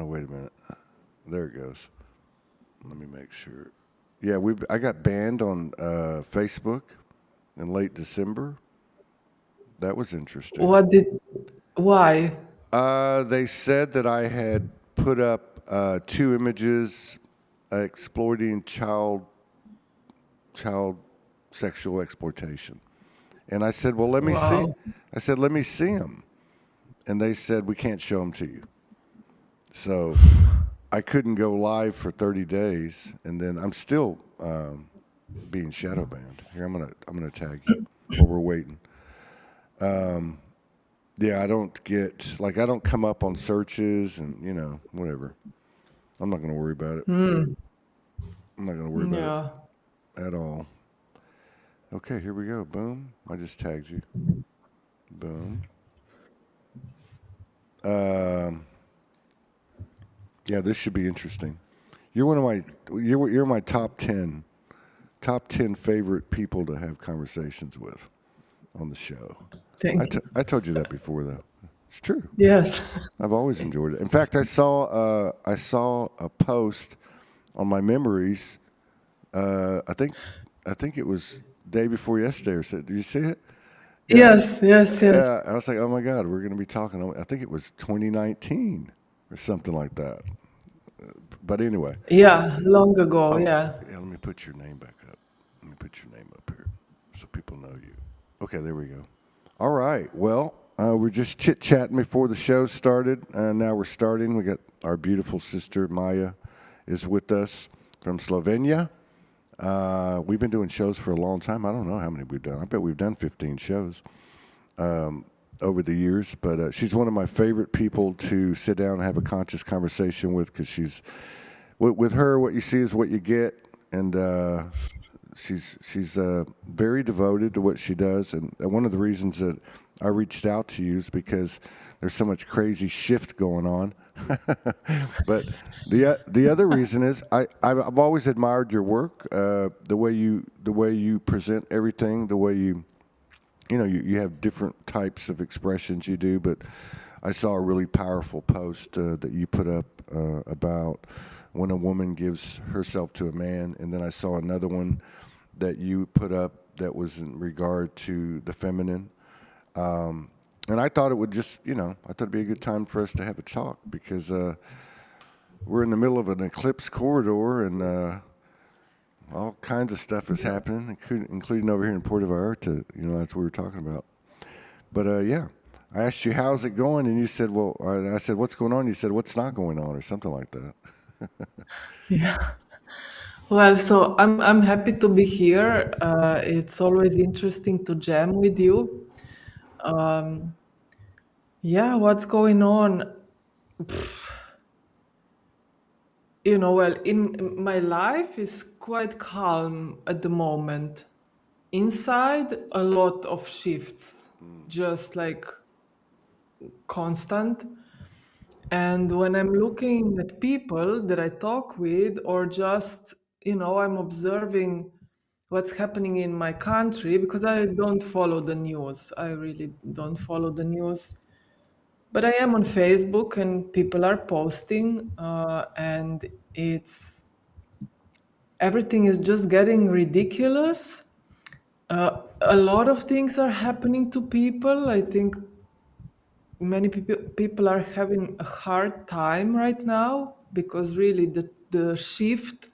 Oh, wait a minute. There it goes. Let me make sure. Yeah, I got banned on Facebook in late December. That was interesting. Why? They said that I had put up two images exploiting child sexual exploitation, and I said, "Well, let me see." Wow. I said, "Let me see them," and they said, "We can't show them to you." So I couldn't go live for 30 days, and then I'm still being shadow banned. Here, I'm gonna tag you while we're waiting. Yeah, I don't come up on searches and whatever. I'm not gonna worry about it. I'm not gonna worry about it Yeah. at all. Okay, here we go. Boom. I just tagged you. Boom. Um, yeah, this should be interesting. You're one of my you're my top ten favorite people to have conversations with on the show. Thank you. I told you that before though. It's true. Yes. I've always enjoyed it. In fact, I saw a post on my memories. I think it was day before yesterday or so. Did you see it? Yeah, Yes, yes, yes. yeah. I was like, oh my god, we're going to be talking. I think it was 2019 or something like that. But anyway, Yeah, long ago, oh yeah. yeah. Let me put your name back up. Let me put your name up here so people know you. Okay, there we go. All right. Well, we're just chit chatting before the show started. Now we're starting. We got our beautiful sister Maja is with us from Slovenia. We've been doing shows for a long time. I don't know how many we've done. I bet we've done 15 shows over the years. But she's one of my favorite people to sit down and have a conscious conversation with because she's with her. What you see is what you get, and she's very devoted to what she does. And one of the reasons that I reached out to you is because there's so much crazy shift going on. But the other reason is I've always admired your work, the way you present everything, the way you have different types of expressions you do. But I saw a really powerful post that you put up about when a woman gives herself to a man, and then I saw another one that you put up that was in regard to the feminine. And I thought it would just, I thought it'd be a good time for us to have a talk because we're in the middle of an eclipse corridor and all kinds of stuff is happening, including over here in Puerto Vallarta. That's what we were talking about. But yeah, I asked you, how's it going? And you said, well, I said, what's going on? You said, what's not going on or something like that. Yeah. Well, so I'm happy to be here. It's always interesting to jam with you. Um, yeah, what's going on? Well, in my life is quite calm at the moment. Inside, a lot of shifts, just like constant. And when I'm looking at people that I talk with, or just, I'm observing what's happening in my country, because I don't follow the news. I really don't follow the news. But I am on Facebook and people are posting, and it's everything is just getting ridiculous. A lot of things are happening to people. I think many people are having a hard time right now because really the shift,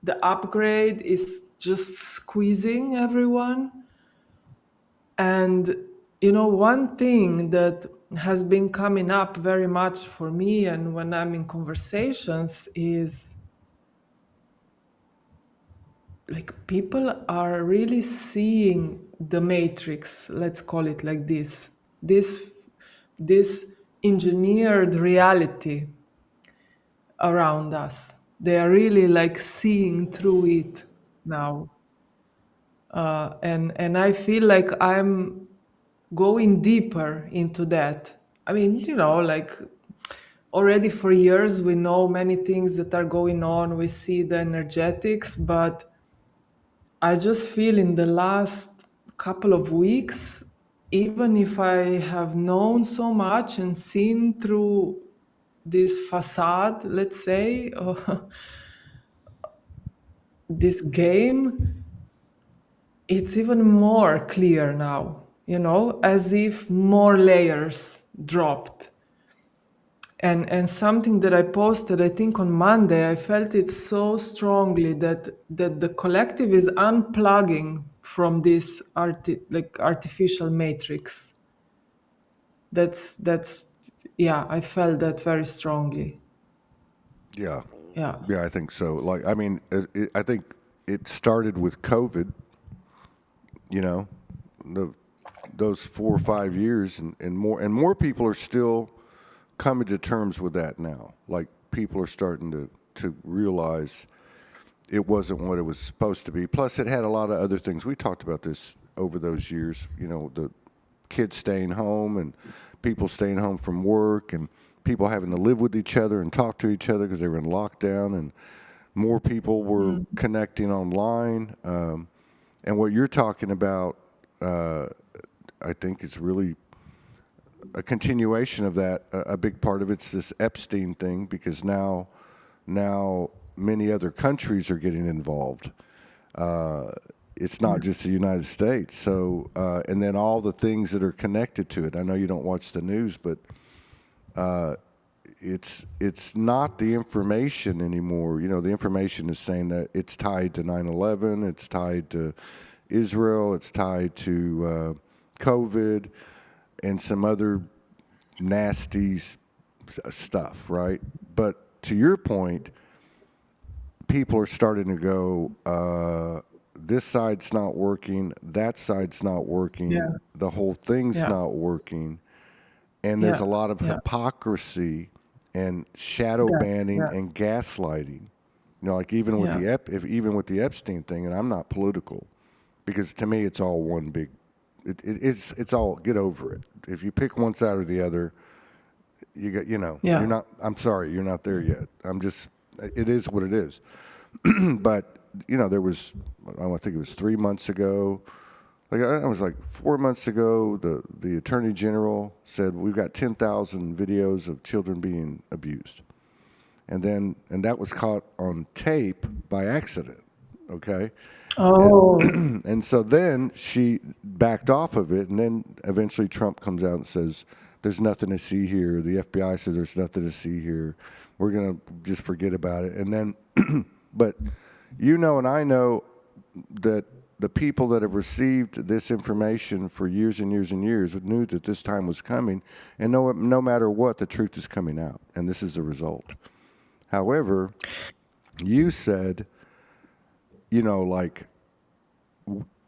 the upgrade is just squeezing everyone. And one thing that has been coming up very much for me and when I'm in conversations is like people are really seeing the matrix, let's call it like this engineered reality around us. They are really like seeing through it now. And I feel like I'm going deeper into that. I mean, like already for years we know many things that are going on. We see the energetics, but I just feel in the last couple of weeks, even if I have known so much and seen through this facade, let's say, or this game, it's even more clear now, as if more layers dropped. And something that I posted, I think on Monday, I felt it so strongly that the collective is unplugging from this artificial matrix. That's yeah, I felt that very strongly. Yeah, Yeah. yeah, I think so. Like, I mean, I think it started with COVID. You know, the, those 4 or 5 years and more people are still coming to terms with that now. Like, people are starting to realize it wasn't what it was supposed to be. Plus, it had a lot of other things. We talked about this over those years. You know, the kids staying home and people staying home from work and people having to live with each other and talk to each other because they were in lockdown, and more people were connecting online. And what you're talking about, I think, is really a continuation of that. A big part of it's this Epstein thing, because now many other countries are getting involved. It's not just the United States. So, and then all the things that are connected to it. I know you don't watch the news, but it's not the information anymore. You know, the information is saying that it's tied to 9/11, it's tied to Israel, it's tied to COVID, and some other nasty stuff, right? But to your point, people are starting to go, this side's not working, that side's not working, Yeah. the whole thing's Yeah. not working, and there's a Yeah. lot of Yeah. hypocrisy and shadow banning Yeah. and gaslighting. You know, like even with Yeah. even with the Epstein thing, and I'm not political, because to me it's all one big. It's all, get over it. If you pick one side or the other, you're Yeah. not. I'm sorry, you're not there yet. It is what it is. But there was, I think it was 3 months ago. Like, I was like 4 months ago, the attorney general said we've got 10,000 videos of children being abused, and that was caught on tape by accident. Okay. Oh. And so then she backed off of it, and then eventually Trump comes out and says, there's nothing to see here. The FBI says there's nothing to see here. We're going to just forget about it. And then, but and I know that the people that have received this information for years and years and years knew that this time was coming, and no matter what, the truth is coming out, and this is the result. However, you said, like,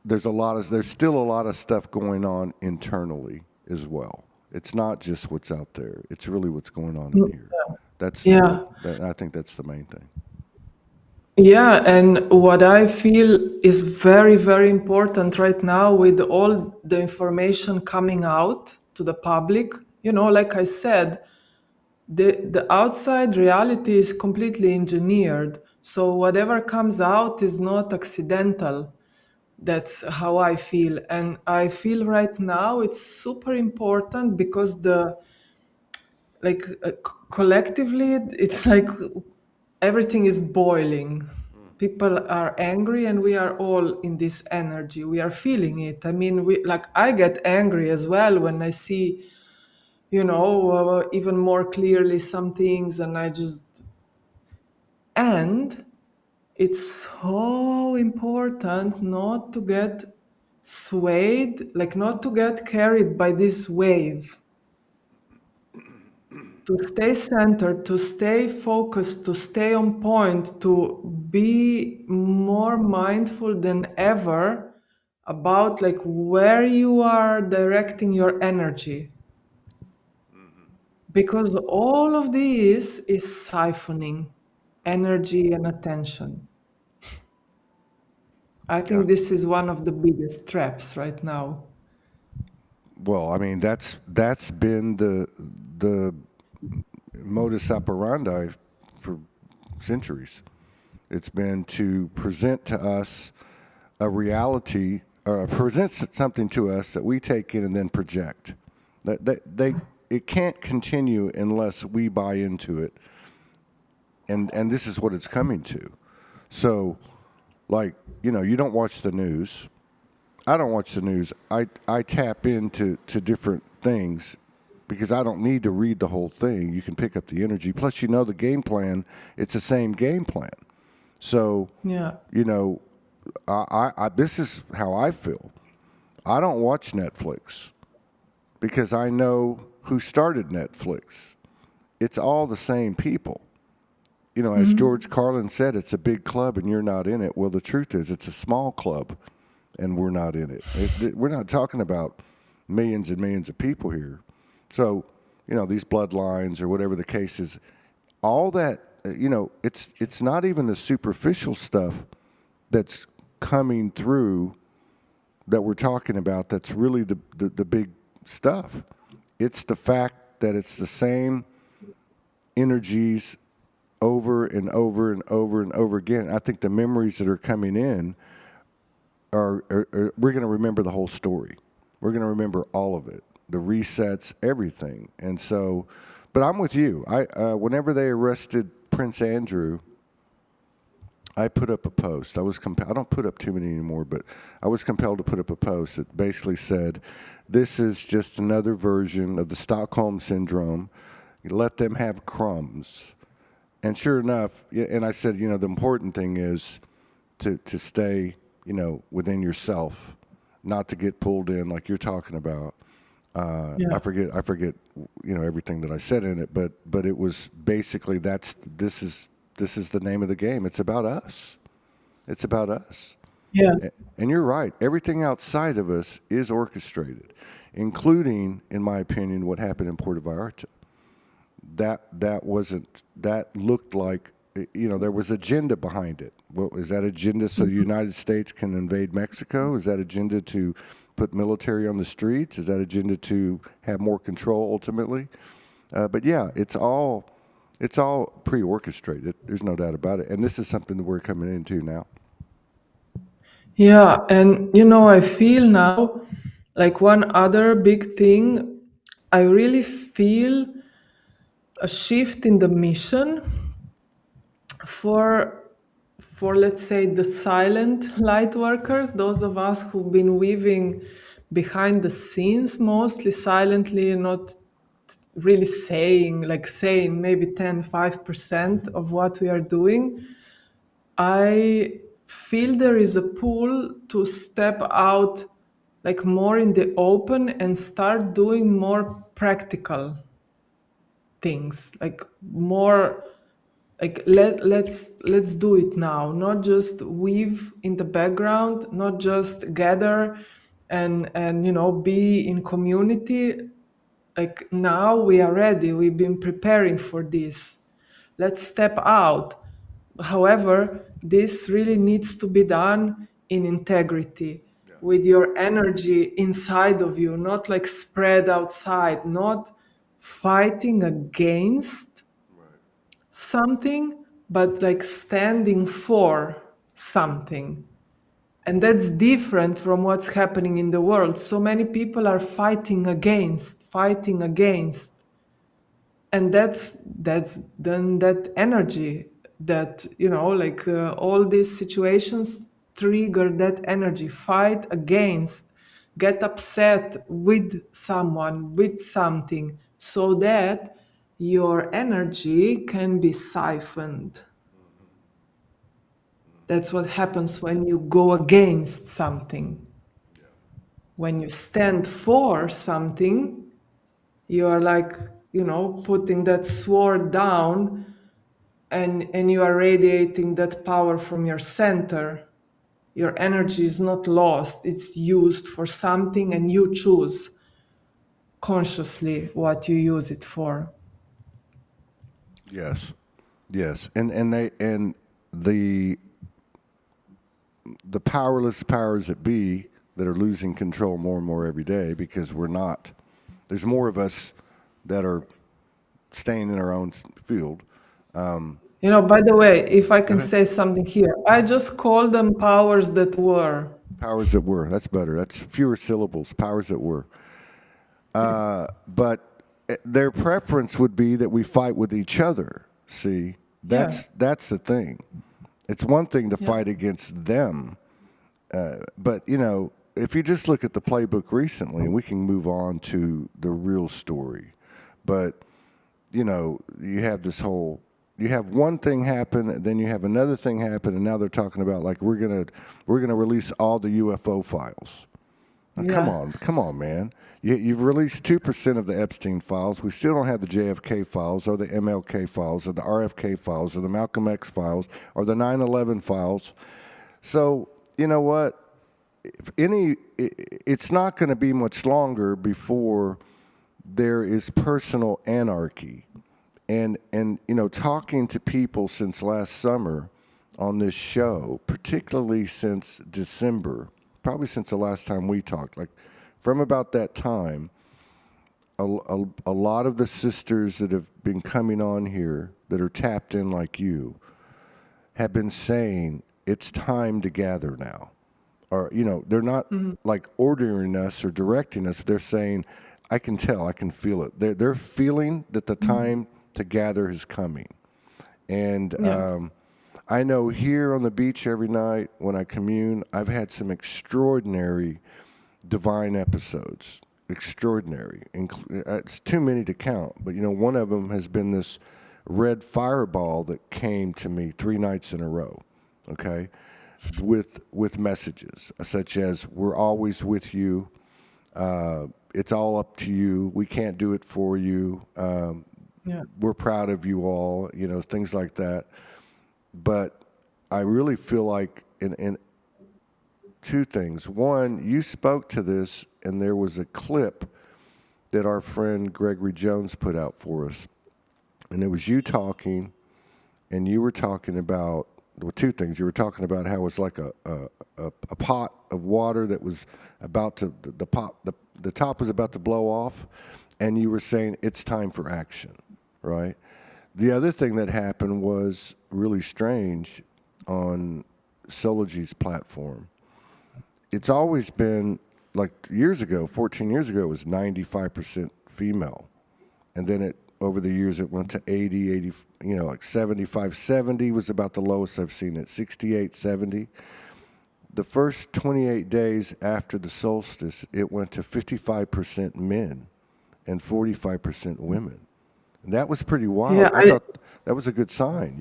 there's still a lot of stuff going on internally as well. It's not just what's out there. It's really what's going on in here. Yeah. I think that's the main thing. Yeah, and what I feel is very, very important right now with all the information coming out to the public, like I said, the outside reality is completely engineered. So whatever comes out is not accidental. That's how I feel. And I feel right now it's super important because collectively, it's like everything is boiling. People are angry, and we are all in this energy. We are feeling it. I mean, I get angry as well when I see, even more clearly some things, and and it's so important not to get swayed, like not to get carried by this wave, to stay centered, to stay focused, to stay on point, to be more mindful than ever about like where you are directing your energy. Because all of this is siphoning energy and attention. I Yeah. think this is one of the biggest traps right now. Well, I mean, that's been the modus operandi for centuries. It's been to present to us a reality, or present something to us that we take in and then project. it can't continue unless we buy into it, and this is what it's coming to. So, like, you don't watch the news. I don't watch the news. I tap into different things because I don't need to read the whole thing. You can pick up the energy. Plus, the game plan. It's the same game plan. So, Yeah. this is how I feel. I don't watch Netflix because I know who started Netflix. It's all the same people. As George Carlin said, it's a big club and you're not in it. Well, the truth is it's a small club and we're not in it. We're not talking about millions and millions of people here. So, these bloodlines or whatever the case is, all that, it's not even the superficial stuff that's coming through that we're talking about that's really the big stuff. It's the fact that it's the same energies over and over and over and over again. I think the memories that are coming in are we're going to remember the whole story. We're going to remember all of it, the resets, everything. And so, but I'm with you. Whenever they arrested Prince Andrew, I put up a post. I don't put up too many anymore, but I was compelled to put up a post that basically said, this is just another version of the Stockholm Syndrome. You let them have crumbs. And sure enough, and I said, the important thing is to stay, within yourself, not to get pulled in like you're talking about. Yeah. I forget, everything that I said in it, but it was basically this is the name of the game. It's about us. It's about us. Yeah. And you're right. Everything outside of us is orchestrated, including, in my opinion, what happened in Puerto Vallarta. That looked like, there was agenda behind it. Well, is that agenda so the United States can invade Mexico? Is that agenda to put military on the streets? Is that agenda to have more control ultimately? But yeah, it's all pre-orchestrated. There's no doubt about it. And this is something that we're coming into now. Yeah, and I feel now like one other big thing, I really feel a shift in the mission for let's say the silent light workers, those of us who've been weaving behind the scenes, mostly silently, not really saying maybe 5% of what we are doing. I feel there is a pull to step out like more in the open and start doing more practical things, like more like let's do it now, not just weave in the background, not just gather and be in community. Like now we are ready, we've been preparing for this, let's step out. However, this really needs to be done in integrity, with your energy inside of you, not like spread outside, not fighting against something, but like standing for something. And that's different from what's happening in the world. So many people are fighting against. And that's then that energy that, all these situations trigger that energy, fight against, get upset with someone, with something, so that your energy can be siphoned. That's what happens when you go against something. When you stand for something, you are like, putting that sword down, and you are radiating that power from your center. Your energy is not lost, it's used for something, and you choose consciously what you use it for. Yes, and the powerless powers that be that are losing control more and more every day because we're not. There's more of us that are staying in our own field. By the way, if I can say something here, I just call them powers that were. Powers that were. That's better. That's fewer syllables. Powers that were. But their preference would be that we fight with each other. See, Yeah, that's the thing. It's one thing to yeah, fight against them, but if you just look at the playbook recently, and we can move on to the real story, but you have this whole. You have one thing happen, and then you have another thing happen, and now they're talking about like we're gonna release all the UFO files. Now, yeah, come on, man. You've released 2% of the Epstein files. We still don't have the JFK files, or the MLK files, or the RFK files, or the Malcolm X files, or the 9/11 files. So you know what? It's not going to be much longer before there is personal anarchy. And talking to people since last summer on this show, particularly since December, probably since the last time we talked, like from about that time, a lot of the sisters that have been coming on here that are tapped in like you have been saying it's time to gather now. Or, they're not like ordering us or directing us. They're saying, I can tell, I can feel it. They're feeling that the time to gather is coming. And yeah, I know here on the beach every night when I commune, I've had some extraordinary divine episodes. Extraordinary. It's too many to count, but one of them has been this red fireball that came to me 3 nights in a row. Okay, with messages such as "We're always with you," "It's all up to you," "We can't do it for you," yeah, "We're proud of you all," things like that. But I really feel like in two things. One, you spoke to this, and there was a clip that our friend Gregory Jones put out for us, and it was you talking, and you were talking about, well, two things. You were talking about how it was like a pot of water that was about to the top was about to blow off, and you were saying it's time for action, right? The other thing that happened was really strange on soulogy's platform. It's always been like years ago, 14 years ago, it was 95% female. And then over the years, it went to 80, like 75, 70 was about the lowest I've seen it, 68, 70. The first 28 days after the solstice, it went to 55% men and 45% women. And that was pretty yeah. wild. I thought that was a good sign.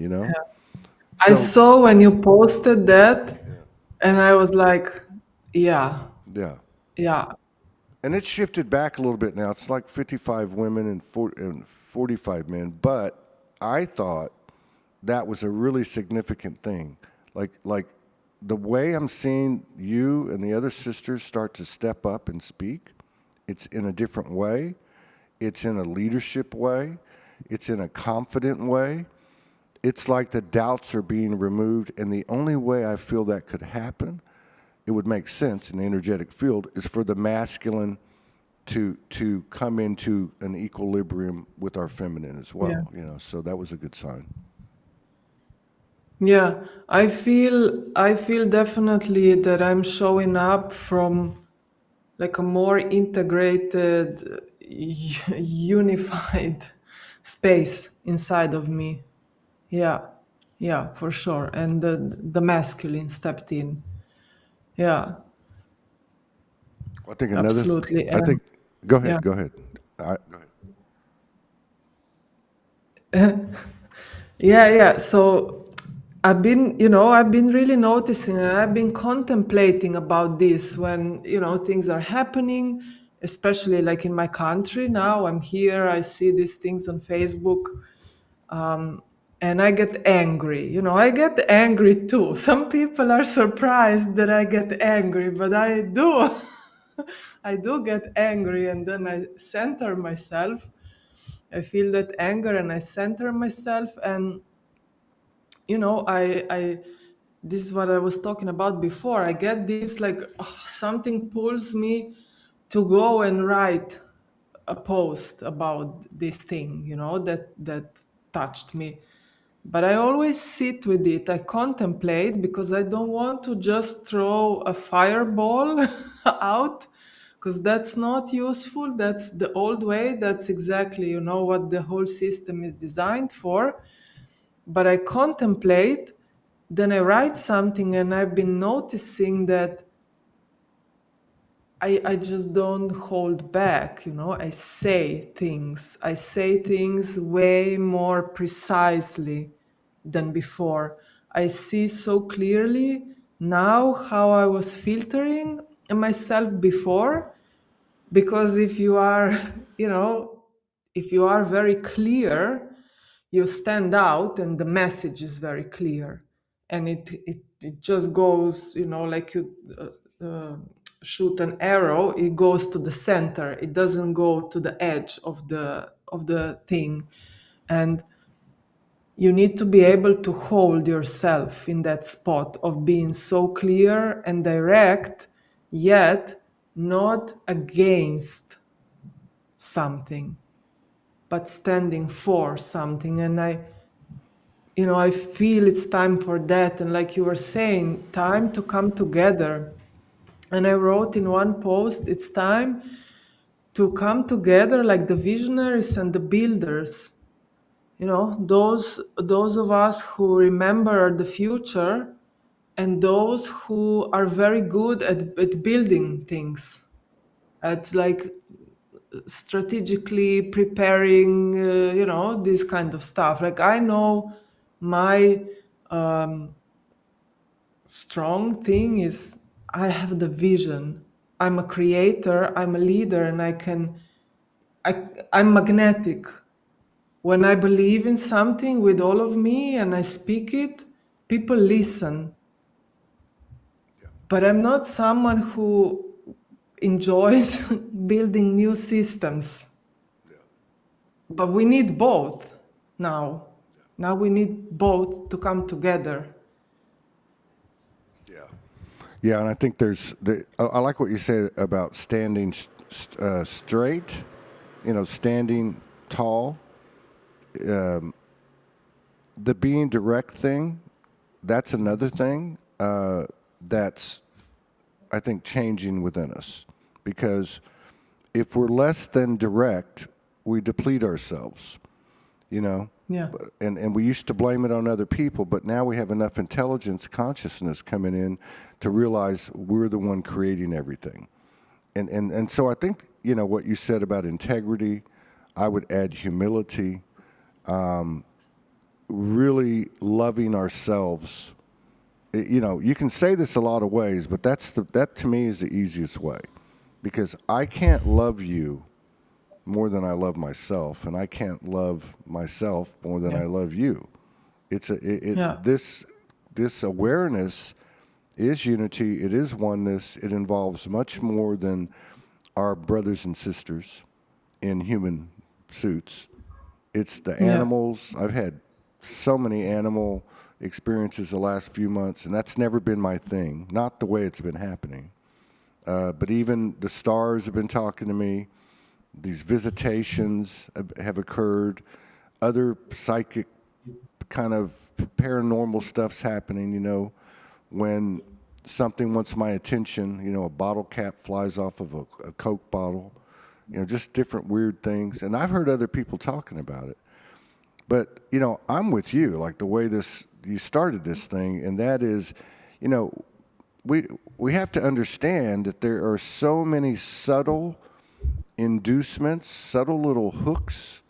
I So, saw when you posted that, and I was like, yeah, yeah. yeah, And it's shifted back a little bit now. It's like 55 women and 45 men. But I thought that was a really significant thing. Like the way I'm seeing you and the other sisters start to step up and speak, it's in a different way. It's in a leadership way. It's in a confident way. It's like the doubts are being removed. And the only way I feel that could happen, it would make sense in the energetic field, is for the masculine to come into an equilibrium with our feminine as yeah, well. So that was a good sign. yeah. I feel definitely that I'm showing up from like a more integrated, unified space inside of me. Yeah, yeah, for sure. And the masculine stepped in. Yeah, I think absolutely. I And think, go yeah. ahead, go ahead. Go ahead. Yeah, yeah. So I've been really noticing and I've been contemplating about this when, things are happening, especially like in my country now. I'm here, I see these things on Facebook, and I get angry. I get angry too. Some people are surprised that I get angry, but I do. I do get angry, and then I center myself. I feel that anger and I center myself, and I this is what I was talking about before. I get this like, something pulls me to go and write a post about this thing, that touched me. But I always sit with it. I contemplate because I don't want to just throw a fireball out, because that's not useful. That's the old way. That's exactly, what the whole system is designed for. But I contemplate, then I write something, and I've been noticing that I just don't hold back, I say things. I say things way more precisely than before. I see so clearly now how I was filtering myself before, because if you are, if you are very clear, you stand out and the message is very clear, and it just goes, like you shoot an arrow, it goes to the center, it doesn't go to the edge of the thing. And you need to be able to hold yourself in that spot of being so clear and direct, yet not against something, but standing for something. And I feel it's time for that. And like you were saying, time to come together. And I wrote in one post, it's time to come together like the visionaries and the builders. Those of us who remember the future, and those who are very good at building things, at like strategically preparing, this kind of stuff. Like I know my strong thing is I have the vision. I'm a creator, I'm a leader, and I'm magnetic. When I believe in something with all of me and I speak it, people listen. But I'm not someone who enjoys building new systems. But we need both now. Now we need both to come together. Yeah. Yeah, and I think I like what you said about standing straight, standing tall. The being direct thing, that's another thing that's, I think, changing within us. Because if we're less than direct, we deplete ourselves, Yeah. and we used to blame it on other people, but now we have enough intelligence, consciousness coming in to realize we're the one creating everything. And so I think, what you said about integrity, I would add humility, really loving ourselves. You can say this a lot of ways, but that to me is the easiest way, because I can't love you more than I love myself, and I can't love myself more than I love you. Yeah. This awareness is unity. It is oneness. It involves much more than our brothers and sisters in human suits. It's the Yeah. animals. I've had so many animal experiences the last few months, and that's never been my thing. Not the way it's been happening. But even the stars have been talking to me. These visitations have occurred. Other psychic kind of paranormal stuff's happening, when something wants my attention, a bottle cap flies off of a Coke bottle, just different weird things. And I've heard other people talking about it. But, I'm with you, like the way you started this thing, and that is, we have to understand that there are so many subtle inducements, subtle little hooks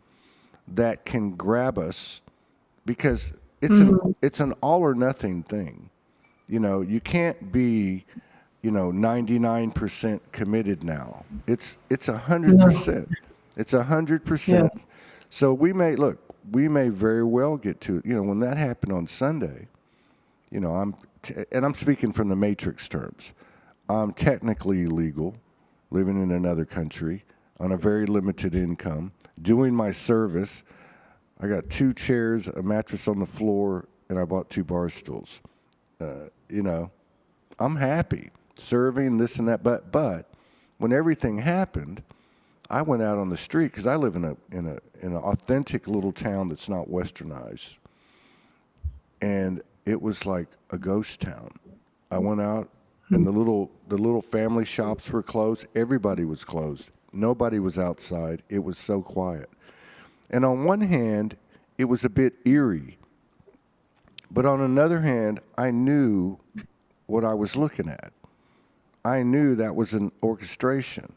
that can grab us, because it's an all or nothing thing. You can't be, 99% committed now. It's 100%. It's 100%. So we may very well get to it. When that happened on Sunday, I'm speaking from the matrix terms. I'm technically illegal, living in another country on a very limited income, doing my service. I got 2 chairs, a mattress on the floor, and I bought 2 bar stools. I'm happy serving this and that. But when everything happened, I went out on the street, because I live in an authentic little town that's not westernized, and it was like a ghost town. I went out and the little family shops were closed. Everybody was closed. Nobody was outside. It was so quiet. And on one hand, it was a bit eerie, but on another hand, I knew what I was looking at. I knew that was an orchestration.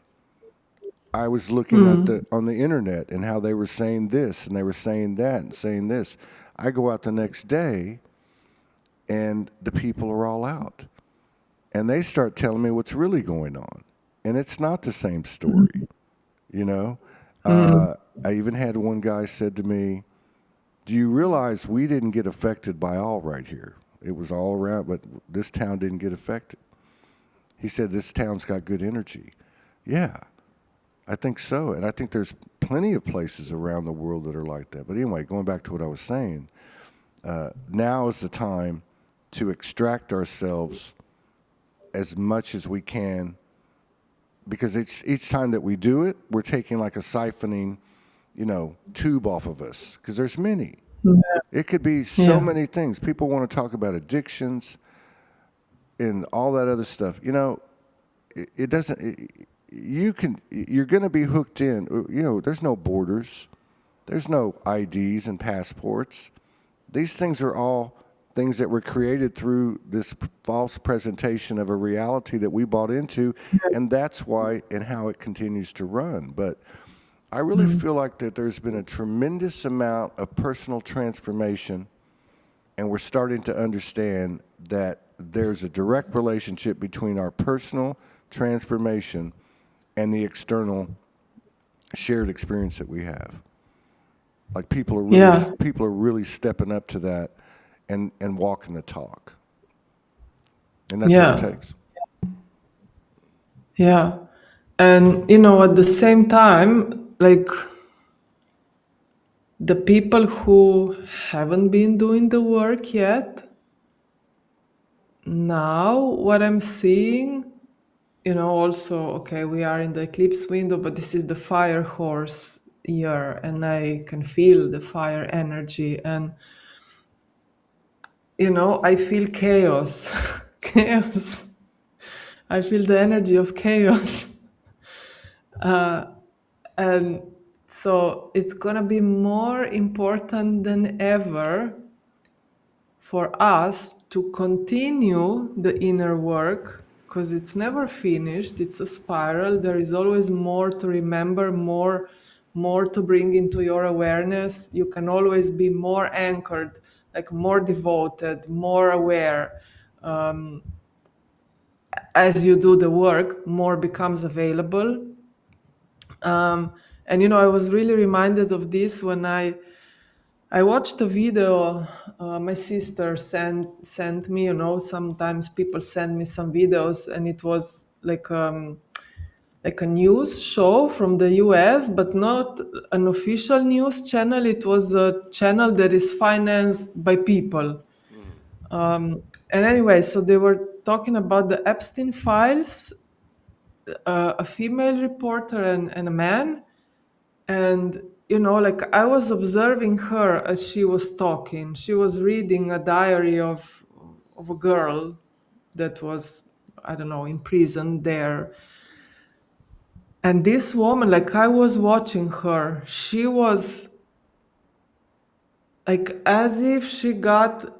I was looking at on the internet and how they were saying this and they were saying that and saying this. I go out the next day and the people are all out. And they start telling me what's really going on. And it's not the same story, you know? I even had one guy said to me, do you realize we didn't get affected by all right here? It was all around, but this town didn't get affected. He said, this town's got good energy. Yeah, I think so. And I think there's plenty of places around the world that are like that. But anyway, going back to what I was saying, now is the time to extract ourselves as much as we can, because each time that we do it, we're taking like a siphoning, tube off of us, because there's many. It could be so many things. People want to talk about addictions and all that other stuff. It doesn't. You're going to be hooked in. There's no borders. There's no IDs and passports. These things are all things that were created through this false presentation of a reality that we bought into, and that's why and how it continues to run. But I really feel like that there's been a tremendous amount of personal transformation, and we're starting to understand that there's a direct relationship between our personal transformation and the external shared experience that we have. Like people are really stepping up to that and walking the talk. And that's what it takes. Yeah. And, at the same time, like the people who haven't been doing the work yet, now what I'm seeing, also, okay, we are in the eclipse window, but this is the fire horse year, and I can feel the fire energy. And, I feel chaos. Chaos. I feel the energy of chaos. And so it's going to be more important than ever for us to continue the inner work, because it's never finished. It's a spiral. There is always more to remember, more to bring into your awareness. You can always be more anchored, like more devoted, more aware. As you do the work, more becomes available. And I was really reminded of this when I watched a video my sister sent me. Sometimes people send me some videos, and it was like a news show from the US, but not an official news channel. It was a channel that is financed by people. And anyway, so they were talking about the Epstein files, a female reporter and a man. And, like I was observing her as she was talking. She was reading a diary of a girl that was, I don't know, in prison there. And this woman, like I was watching her, she was like as if she got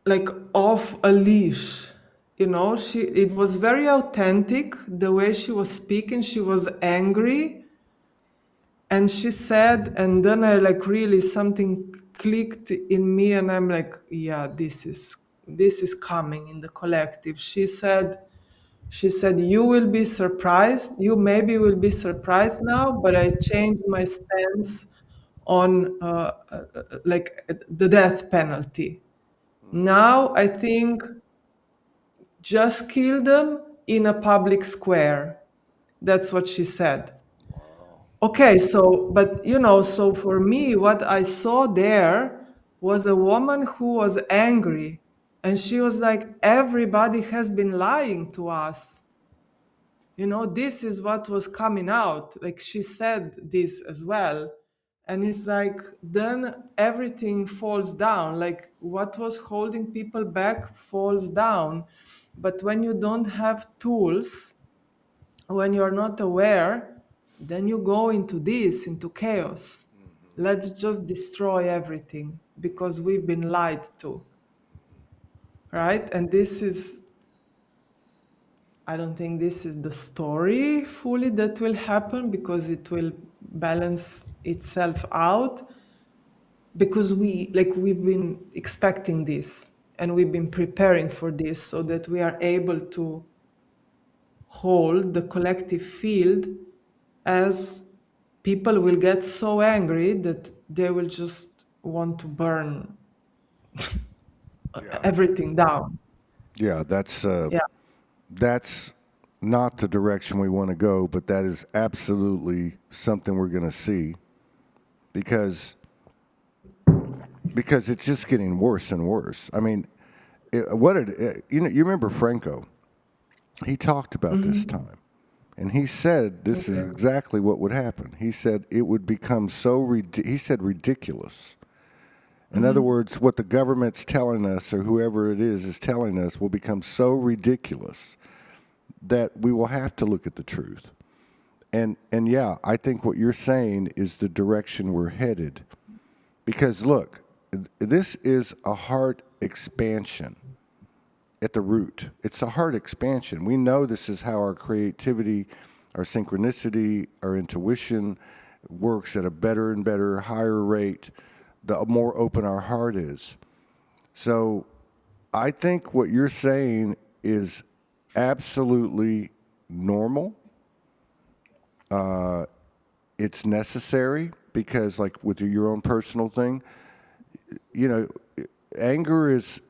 like off a leash. It was very authentic the way she was speaking. She was angry. And she said, and then I like really something clicked in me, and I'm like, yeah, this is coming in the collective. She said, you will be surprised. You maybe will be surprised now, but I changed my stance on like the death penalty. Now I think just kill them in a public square. That's what she said. Okay, so, but so for me, what I saw there was a woman who was angry, and she was like, everybody has been lying to us. This is what was coming out. Like she said this as well. And it's like, then everything falls down. Like what was holding people back falls down. But when you don't have tools, when you're not aware, then you go into chaos. Let's just destroy everything because we've been lied to, right? And I don't think this is the story fully that will happen, because it will balance itself out, because we've been expecting this and we've been preparing for this so that we are able to hold the collective field, as people will get so angry that they will just want to burn Yeah. everything down. Yeah, Yeah. that's not the direction we want to go, but that is absolutely something we're going to see because it's just getting worse and worse. I mean, you remember Franco? He talked about this time, and he said this is Okay. exactly what would happen. He said it would become he said ridiculous. In other words, what the government's telling us, or whoever it is telling us, will become so ridiculous that we will have to look at the truth. And yeah, I think what you're saying is the direction we're headed. Because look, this is a heart expansion at the root. It's a heart expansion. We know this is how our creativity, our synchronicity, our intuition works at a better and better, higher rate, the more open our heart is. So I think what you're saying is absolutely normal. It's necessary because, like with your own personal thing, you know, anger is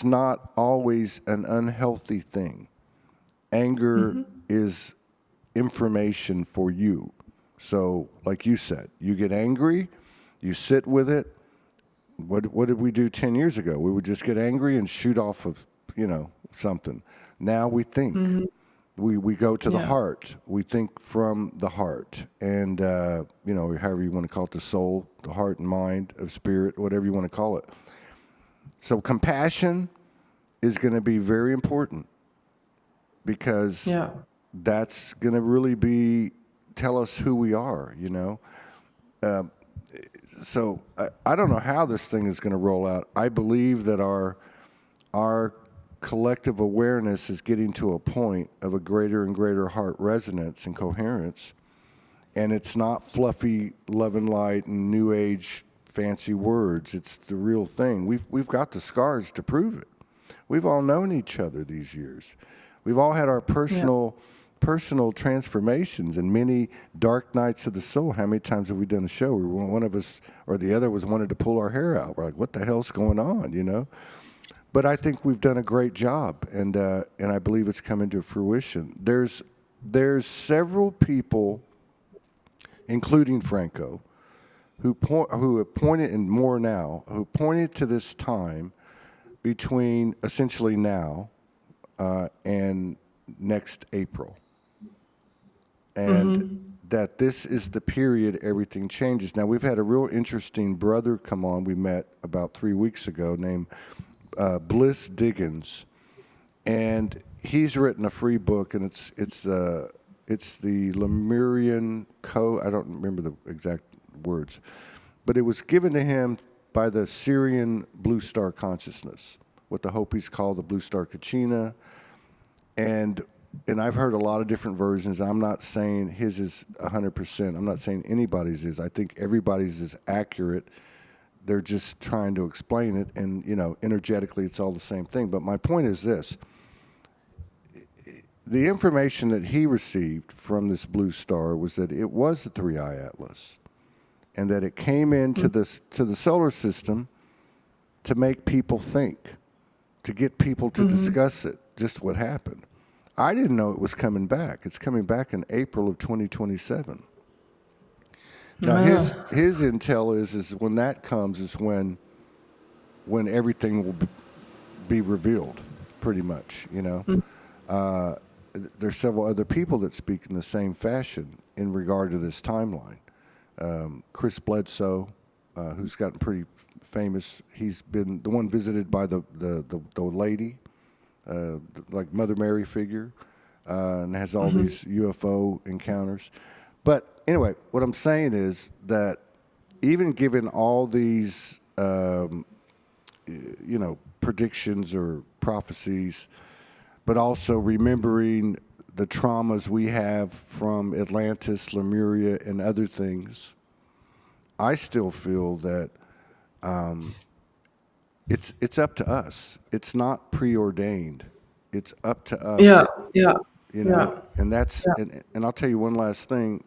not always an unhealthy thing. Anger is information for you. So, like you said, you get angry, you sit with it. What did we do 10 years ago? We would just get angry and shoot off of, something. Now we think. We go to the Yeah. heart. We think from the heart. And, however you want to call it, the soul, the heart and mind of spirit, whatever you want to call it. So compassion is going to be very important because Yeah. that's going to really tell us who we are, So I don't know how this thing is going to roll out. I believe that our collective awareness is getting to a point of a greater and greater heart resonance and coherence. And it's not fluffy love and light and new age fancy words. It's the real thing. We've got the scars to prove it. We've all known each other these years. We've all had our personal transformations and many dark nights of the soul. How many times have we done a show where one of us or the other wanted to pull our hair out? We're like, what the hell's going on, But I think we've done a great job, and I believe it's coming to fruition. There's several people, including Franco, who have pointed, and more now, who pointed to this time between essentially now and next April. And that this is the period everything changes. Now, we've had a real interesting brother come on we met about 3 weeks ago named Bliss Diggins. And he's written a free book, and it's the Lemurian Code. I don't remember the exact words, but it was given to him by the Syrian Blue Star Consciousness, what the Hopis call the Blue Star Kachina. And I've heard a lot of different versions. I'm not saying his is 100%. I'm not saying anybody's is. I think everybody's is accurate. They're just trying to explain it, and energetically, it's all the same thing. But my point is this: the information that he received from this blue star was that it was the three-eye atlas, and that it came into to the solar system to make people think, to get people to discuss it, just what happened. I didn't know it was coming back. It's coming back in April of 2027. Now his intel is when that comes is when everything will be revealed, pretty much. There's several other people that speak in the same fashion in regard to this timeline. Chris Bledsoe, who's gotten pretty famous, he's been the one visited by the lady like Mother Mary figure, and has all these UFO encounters. But anyway, what I'm saying is that even given all these, predictions or prophecies, but also remembering the traumas we have from Atlantis, Lemuria, and other things, I still feel that it's up to us. It's not preordained. It's up to Yeah, us, yeah, yeah, and that's yeah, and I'll tell you one last thing.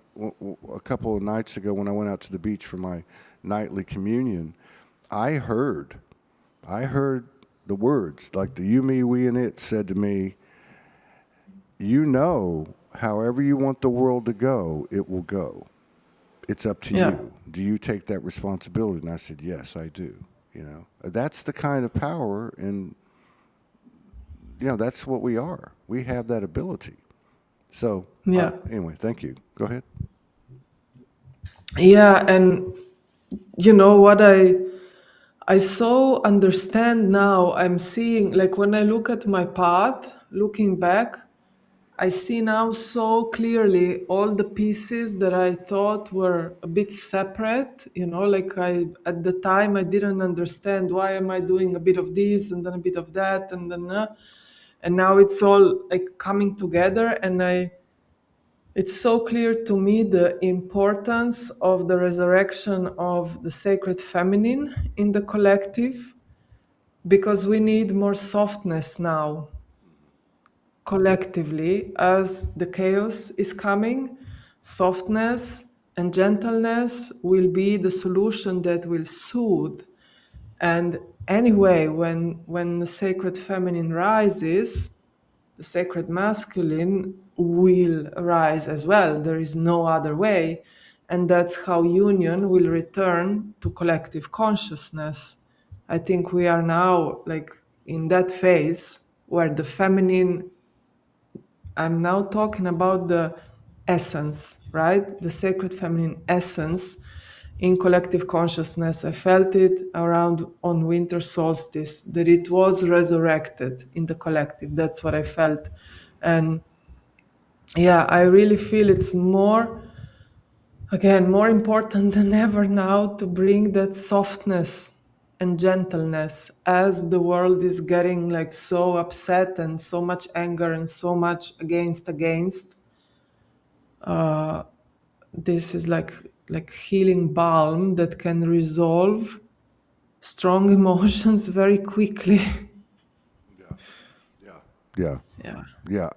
A couple of nights ago, when I went out to the beach for my nightly communion, I heard the words like the you, me, we, and it said to me, however you want the world to go, it will go. It's up to yeah, you. Do you take that responsibility? And I said, yes, I do. That's the kind of power, and that's what we are. We have that ability. So yeah. anyway, thank you. Go ahead. Yeah, and you know what I so understand now. I'm seeing, like, when I look at my path, looking back, I see now so clearly all the pieces that I thought were a bit separate. Like, I at the time I didn't understand, why am I doing a bit of this and then a bit of that, and now it's all like coming together, and it's so clear to me the importance of the resurrection of the sacred feminine in the collective, because we need more softness now, collectively, as the chaos is coming. Softness and gentleness will be the solution that will soothe. And anyway, when the sacred feminine rises, the sacred masculine will rise as well. There is no other way. And that's how union will return to collective consciousness. I think we are now like in that phase where the feminine, I'm now talking about the essence, right? The sacred feminine essence in collective consciousness. I felt it around on winter solstice, that it was resurrected in the collective. That's what I felt. And yeah, I really feel it's more important than ever now to bring that softness and gentleness, as the world is getting like so upset and so much anger and so much against. This is like healing balm that can resolve strong emotions very quickly. Yeah. Yeah. Yeah. Yeah.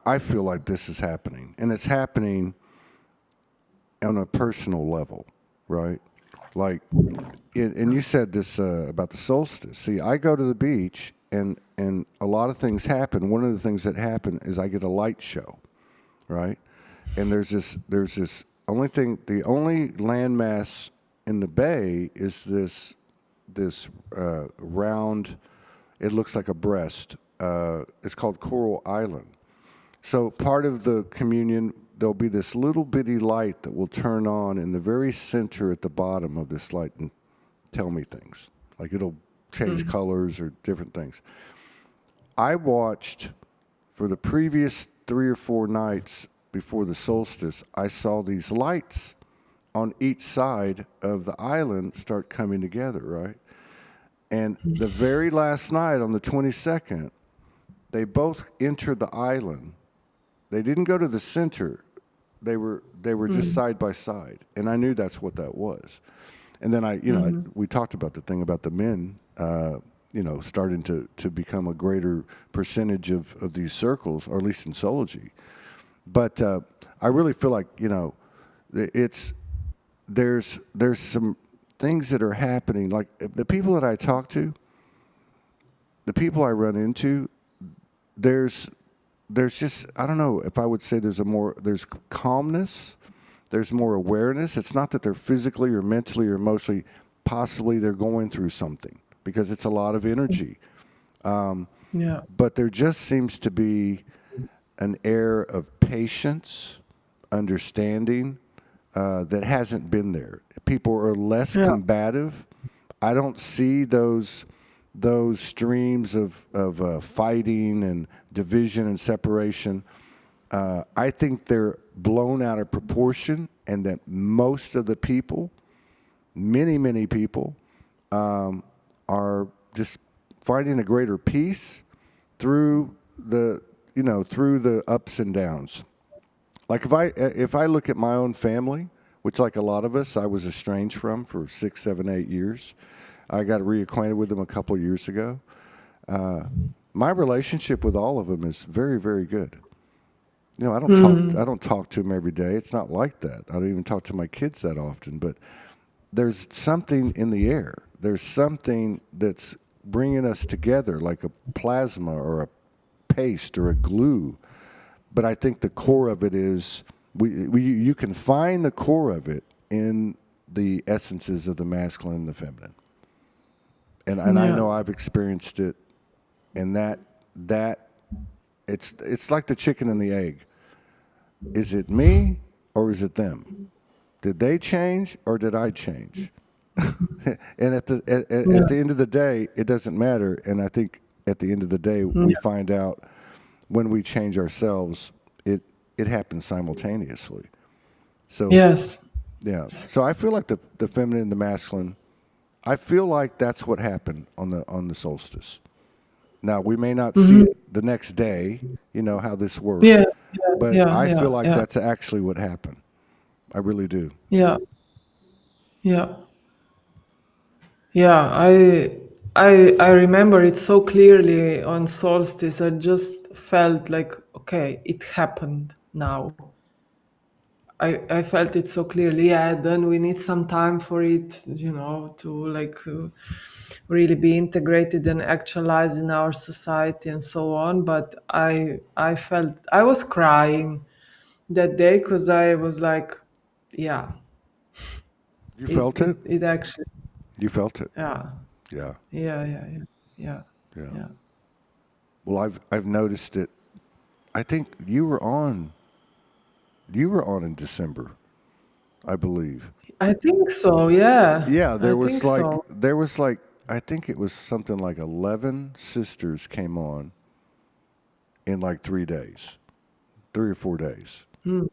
I feel like this is happening, and it's happening on a personal level, right? Like, and you said this about the solstice. See, I go to the beach, and a lot of things happen. One of the things that happen is I get a light show, right? And there's this only thing. The only landmass in the bay is this round. It looks like a breast. It's called Coral Island. So part of the communion, there'll be this little bitty light that will turn on in the very center at the bottom of this light and tell me things. Like it'll change colors or different things. I watched for the previous 3 or 4 nights before the solstice, I saw these lights on each side of the island start coming together, right? And the very last night on the 22nd, they both entered the island. They didn't go to the center. They were just side by side, and I knew that's what that was. And then we talked about the thing about the men, starting to become a greater percentage of these circles, or at least in Soulogy. But I really feel like there's some things that are happening. Like the people that I talk to, the people I run into, there's just, I don't know if I would say there's calmness, there's more awareness. It's not that they're physically or mentally or emotionally, possibly they're going through something, because it's a lot of energy. Yeah. But there just seems to be an air of patience, understanding, that hasn't been there. People are less Yeah. combative. I don't see those those streams of fighting and division and separation, I think they're blown out of proportion, and that most of the people, many people, are just finding a greater peace through the ups and downs. Like if I look at my own family, which like a lot of us, I was estranged from for 6, 7, 8 years. I got reacquainted with them a couple of years ago. My relationship with all of them is very, very good. You know, I don't talk to them every day. It's not like that. I don't even talk to my kids that often. But there's something in the air. There's something that's bringing us together, like a plasma or a paste or a glue. But I think the core of it is you can find the core of it in the essences of the masculine and the feminine. And I know I've experienced it, and that it's like the chicken and the egg. Is it me or is it them? Did they change or did I change? And at the end of the day, it doesn't matter. And I think at the end of the day, we find out when we change ourselves, it happens simultaneously. So Yes. yeah. So I feel like the feminine and the masculine, I feel like that's what happened on the solstice. Now we may not see it the next day, you know how this works. Yeah. But I feel like that's actually what happened. I really do. Yeah. Yeah. Yeah. I remember it so clearly on solstice. I just felt like, okay, it happened now. I felt it so clearly. Yeah, then we need some time for it, you know, to like really be integrated and actualized in our society and so on. But I felt I was crying that day because I was like, yeah, You felt it? it actually, You felt it. yeah, Yeah. yeah. Yeah. Well, I've noticed it. I think you were on in December, I believe. I think so. Yeah, Yeah, I think so. there was like I think it was something like 11 sisters came on in like 3 days. 3 or 4 days. And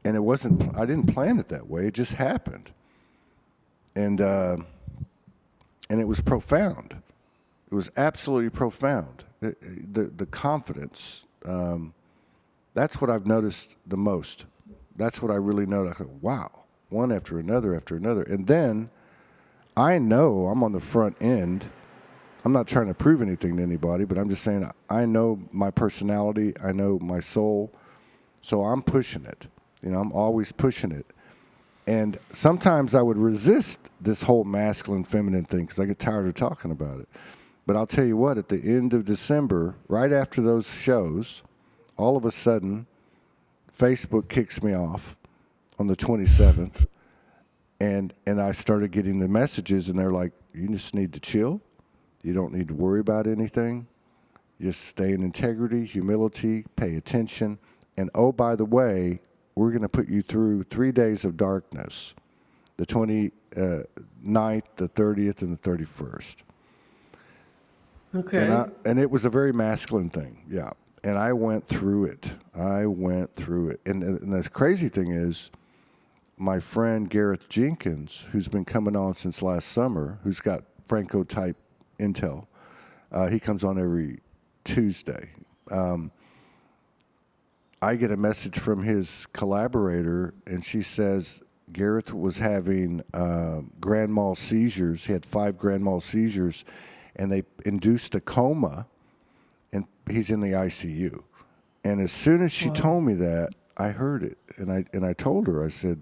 it wasn't I didn't plan it that way. It just happened. And it was profound. It was absolutely profound. The confidence. That's what I've noticed the most. That's what I really noticed. I go, wow, one after another, and then I know I'm on the front end. I'm not trying to prove anything to anybody, but I'm just saying I know my personality. I know my soul, so I'm pushing it. You know, I'm always pushing it. And sometimes I would resist this whole masculine, feminine thing because I get tired of talking about it. But I'll tell you what, at the end of December, right after those shows, all of a sudden, Facebook kicks me off on the 27th, and I started getting the messages, and they're like, you just need to chill. You don't need to worry about anything. Just stay in integrity, humility, pay attention. And oh, by the way, we're going to put you through 3 days of darkness, the 29th, the 30th, and the 31st. Okay. And it was a very masculine thing, yeah. And I went through it. And the crazy thing is, my friend Gareth Jenkins, who's been coming on since last summer, who's got Franco-type intel, he comes on every Tuesday. I get a message from his collaborator, and she says Gareth was having grand mal seizures. He had 5 grand mal seizures, and they induced a coma, and he's in the ICU. And as soon as she told me that, I heard it, and I told her, I said,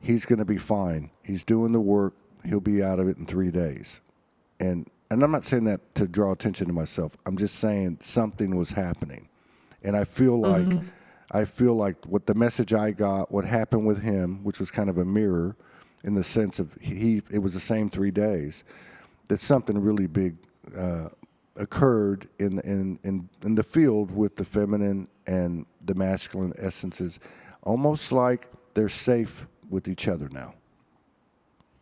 he's going to be fine. He's doing the work. He'll be out of it in 3 days. And I'm not saying that to draw attention to myself. I'm just saying something was happening. And I feel like what the message I got, what happened with him, which was kind of a mirror in the sense of it was the same 3 days, that something really big occurred in the field with the feminine and the masculine essences, almost like they're safe with each other now.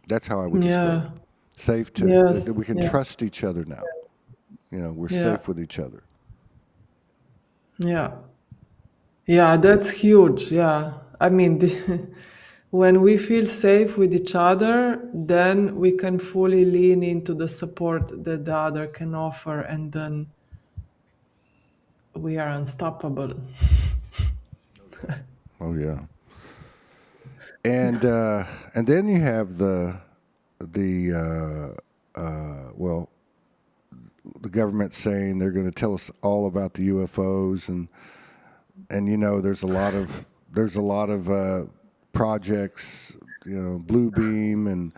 That's how I would describe it. safe to that Yes. we can Yeah. trust each other now. We're Yeah. safe with each other. Yeah. Yeah, that's huge. Yeah. I mean, when we feel safe with each other, then we can fully lean into the support that the other can offer, and then we are unstoppable. Oh yeah. And then you have the the government saying they're going to tell us all about the UFOs, and there's a lot of projects, Blue Beam, and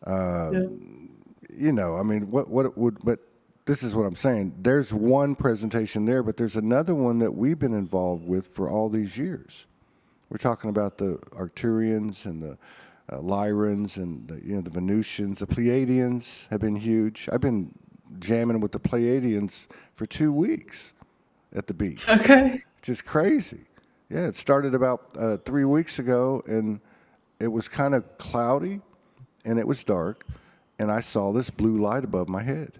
Yeah. I mean, what it would, but this is what I'm saying. There's one presentation there, but there's another one that we've been involved with for all these years. We're talking about the Arcturians and the Lyrans and the Venusians. The Pleiadians have been huge. I've been jamming with the Pleiadians for 2 weeks at the beach, Okay. which is crazy. Yeah, it started about 3 weeks ago, and it was kind of cloudy, and it was dark, and I saw this blue light above my head.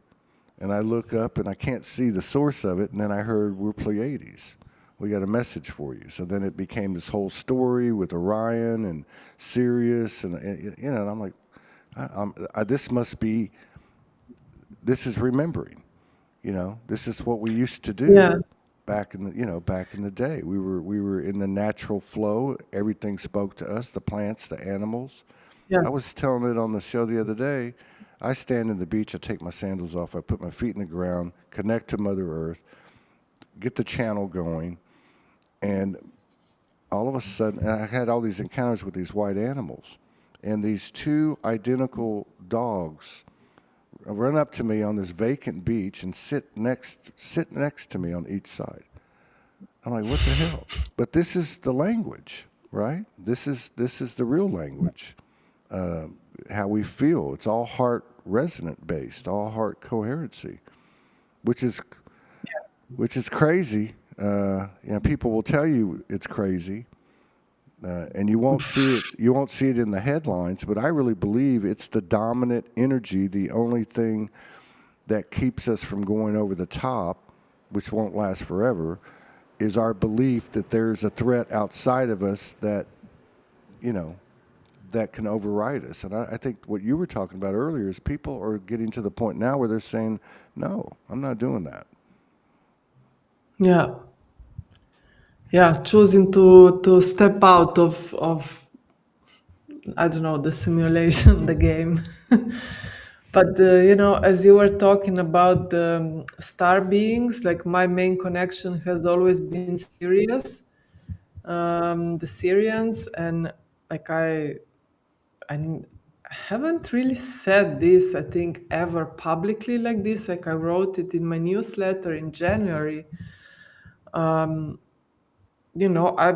And I look up, and I can't see the source of it, and then I heard, we're Pleiades. We got a message for you. So then it became this whole story with Orion and Sirius, and and I'm like, this is remembering. This is what we used to do Yeah. back in the day. We were in the natural flow. Everything spoke to us, the plants, the animals. Yeah. I was telling it on the show the other day. I stand in the beach, I take my sandals off, I put my feet in the ground, connect to Mother Earth, get the channel going, and all of a sudden, I had all these encounters with these white animals, and these two identical dogs run up to me on this vacant beach and sit next to me on each side. I'm like, what the hell? But this is the language, right? This is the real language. How we feel. It's all heart resonant based, all heart coherency, which is crazy. People will tell you it's crazy, and you won't see it. You won't see it in the headlines. But I really believe it's the dominant energy, the only thing that keeps us from going over the top, which won't last forever, is our belief that there's a threat outside of us that, that can override us. And I think what you were talking about earlier is people are getting to the point now where they're saying, no, I'm not doing that. Yeah. Yeah. Choosing to step out of I don't know, the simulation, the game. But as you were talking about the star beings, like my main connection has always been Sirius, the Syrians, and like I haven't really said this, I think, ever publicly like this. Like I wrote it in my newsletter in January. I've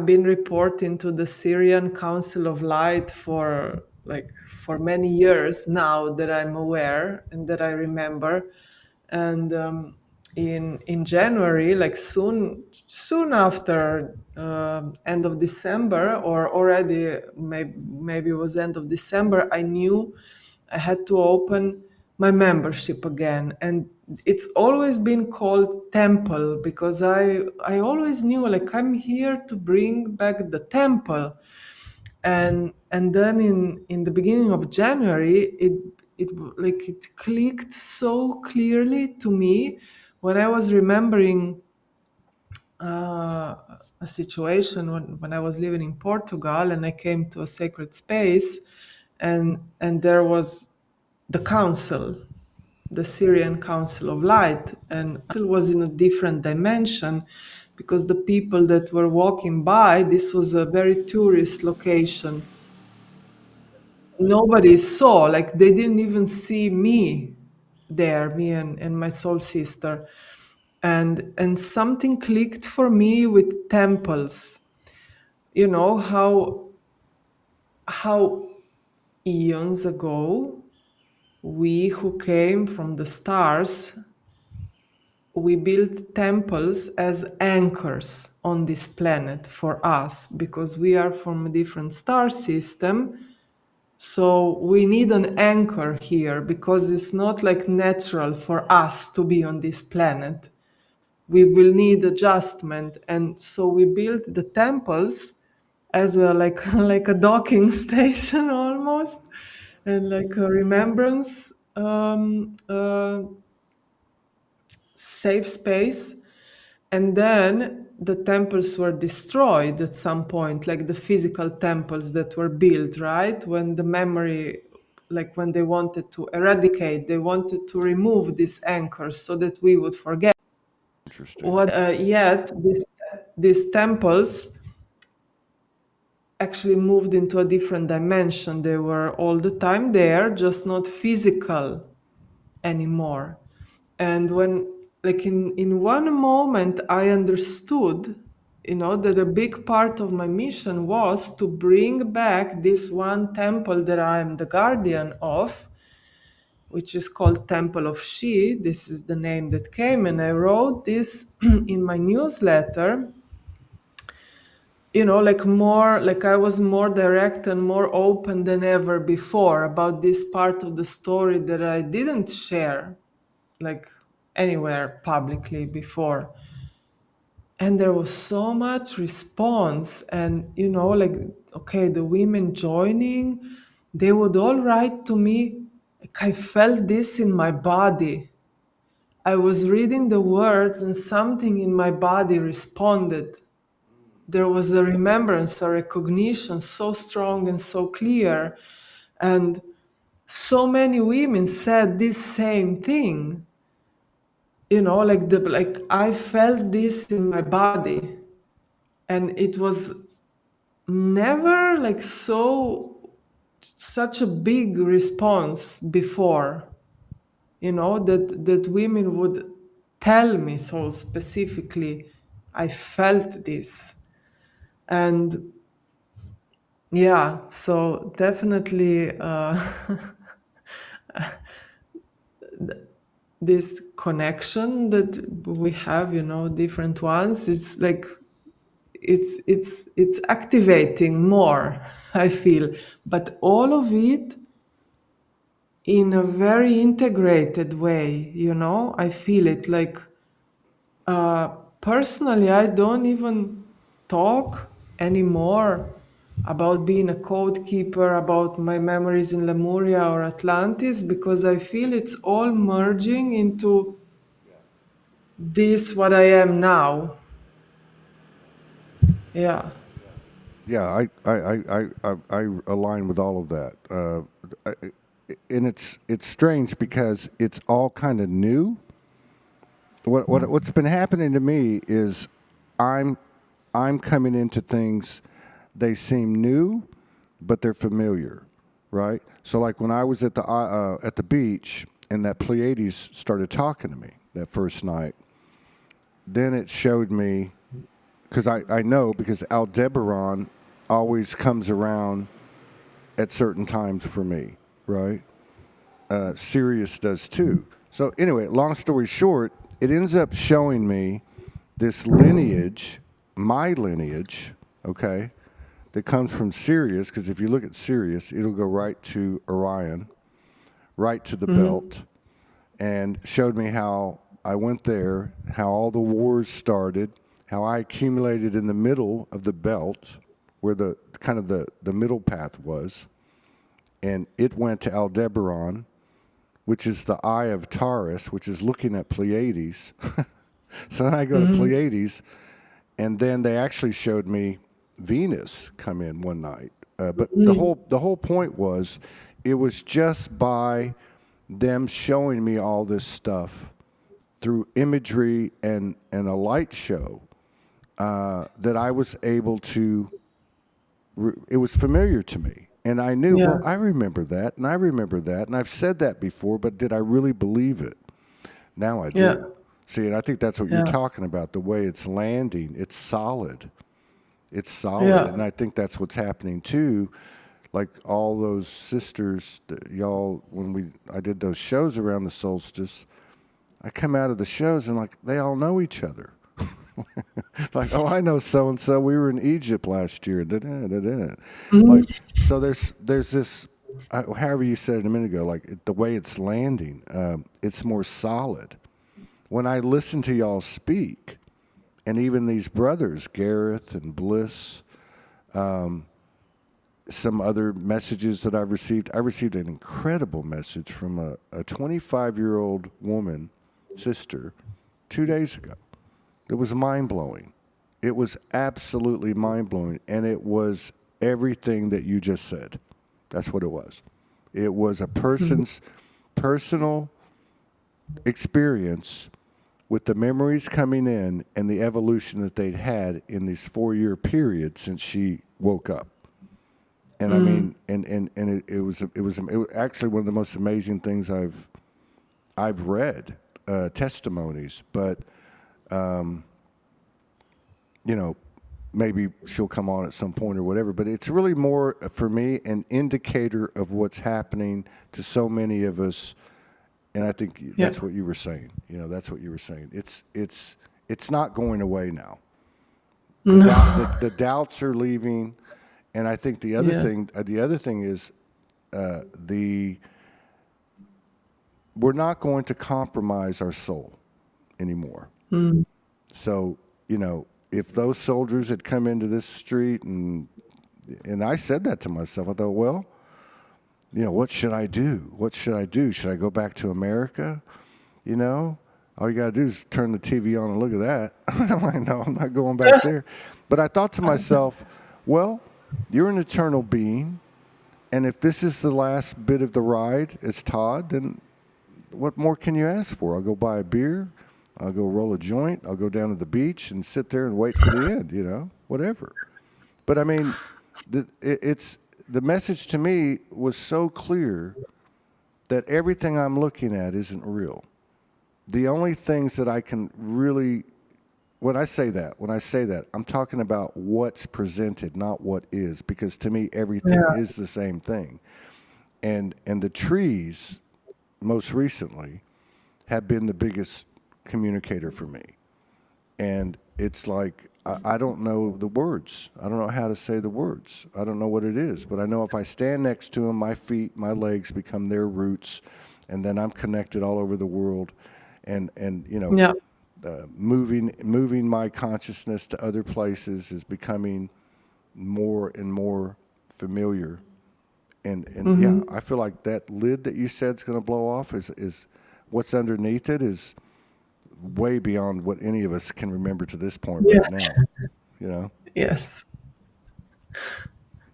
been reporting to the Syrian Council of Light for many years now that I'm aware and that I remember. And in January, like soon after end of December, or already maybe it was end of December, I knew I had to open my membership again, and it's always been called temple because I always knew, like, I'm here to bring back the temple. And then in the beginning of January, it clicked so clearly to me when I was remembering a situation when I was living in Portugal, and I came to a sacred space, and there was the council, the Syrian Council of Light, and it was in a different dimension because the people that were walking by, this was a very tourist location. Nobody saw, like they didn't even see me there, me and my soul sister. And something clicked for me with temples. How eons ago we who came from the stars, we built temples as anchors on this planet for us because we are from a different star system. So we need an anchor here because it's not like natural for us to be on this planet. We will need adjustment, and so we built the temples as a like a docking station almost, and like a remembrance safe space. And then the temples were destroyed at some point, like the physical temples that were built, right? When the memory, like when they wanted to eradicate, they wanted to remove these anchors so that we would forget. Interesting. What yet these temples actually moved into a different dimension. They were all the time there, just not physical anymore. And when, like in one moment, I understood, that a big part of my mission was to bring back this one temple that I am the guardian of, which is called Temple of She. This is the name that came, and I wrote this in my newsletter. Like I was more direct and more open than ever before about this part of the story that I didn't share like anywhere publicly before. And there was so much response, and like, okay, the women joining, they would all write to me, like, I felt this in my body. I was reading the words and something in my body responded. There was a remembrance, a recognition so strong and so clear. And so many women said this same thing. Like I felt this in my body. And it was never like such a big response before, that women would tell me so specifically, I felt this. And yeah, so definitely this connection that we have, different ones, it's like it's activating more, I feel, but all of it in a very integrated way, I feel it like personally, I don't even talk anymore about being a code keeper, about my memories in Lemuria or Atlantis, because I feel it's all merging into this, what I am now. Yeah. Yeah, I align with all of that. And it's strange because it's all kind of new. What's been happening to me is I'm I'm coming into things, they seem new, but they're familiar, right? So like when I was at the beach and that Pleiades started talking to me that first night, then it showed me, because I know because Aldebaran always comes around at certain times for me, right? Sirius does too. So anyway, long story short, it ends up showing me this lineage, my lineage, okay, that comes from Sirius, because if you look at Sirius, it'll go right to Orion, right to the belt, and showed me how I went there, how all the wars started, how I accumulated in the middle of the belt, where the kind of the middle path was, and it went to Aldebaran, which is the eye of Taurus, which is looking at Pleiades. So then I go to Pleiades, and then they actually showed me Venus come in one night. But the whole point was, it was just by them showing me all this stuff through imagery and a light show that I was able to. It was familiar to me. And I knew, Yeah. well, I remember that, and I remember that, and I've said that before, but did I really believe it? Now I do. Yeah. See, and I think that's what Yeah. you're talking about, the way it's landing. It's solid. It's solid. Yeah. And I think that's what's happening too. Like all those sisters, y'all, when I did those shows around the solstice, I come out of the shows and like, they all know each other. Like, oh, I know so and so. We were in Egypt last year. Like, so there's this however you said it a minute ago, like the way it's landing, it's more solid. When I listen to y'all speak, and even these brothers, Gareth and Bliss, some other messages that I've received. I received an incredible message from a 25-year-old woman, sister, 2 days ago. It was mind blowing. It was absolutely mind blowing. And it was everything that you just said. That's what it was. It was a person's personal experience with the memories coming in and the evolution that they'd had in this 4-year period since she woke up. And I mean, it was actually one of the most amazing things I've read, testimonies. But you know, maybe she'll come on at some point or whatever. But it's really more for me an indicator of what's happening to so many of us. And I think Yeah. that's what you were saying. You know, that's what you were saying. It's not going away now. The doubts are leaving, and I think the other Yeah. thing is we're not going to compromise our soul anymore. So you know, if those soldiers had come into this street and I said that to myself, I thought, well, you know, what should I do? What should I do? Should I go back to America? You know, all you got to do is turn the TV on and look at that. I'm like, no, I'm not going back there. But I thought to myself, well, you're an eternal being. And if this is the last bit of the ride as Todd, then what more can you ask for? I'll go buy a beer. I'll go roll a joint. I'll go down to the beach and sit there and wait for the end, you know, whatever. But I mean, the message to me was so clear that everything I'm looking at isn't real. The only things that I can really, when I say that, I'm talking about what's presented, not what is, because to me, everything Yeah. is the same thing. And the trees, most recently, have been the biggest communicator for me. And it's like, I don't know the words. I don't know how to say the words. I don't know what it is. But I know if I stand next to them, my feet, my legs become their roots. And then I'm connected all over the world. And you know, Yeah. moving my consciousness to other places is becoming more and more familiar. And yeah, I feel like that lid that you said is going to blow off is what's underneath it is way beyond what any of us can remember to this point right Yes. now. You know? Yes.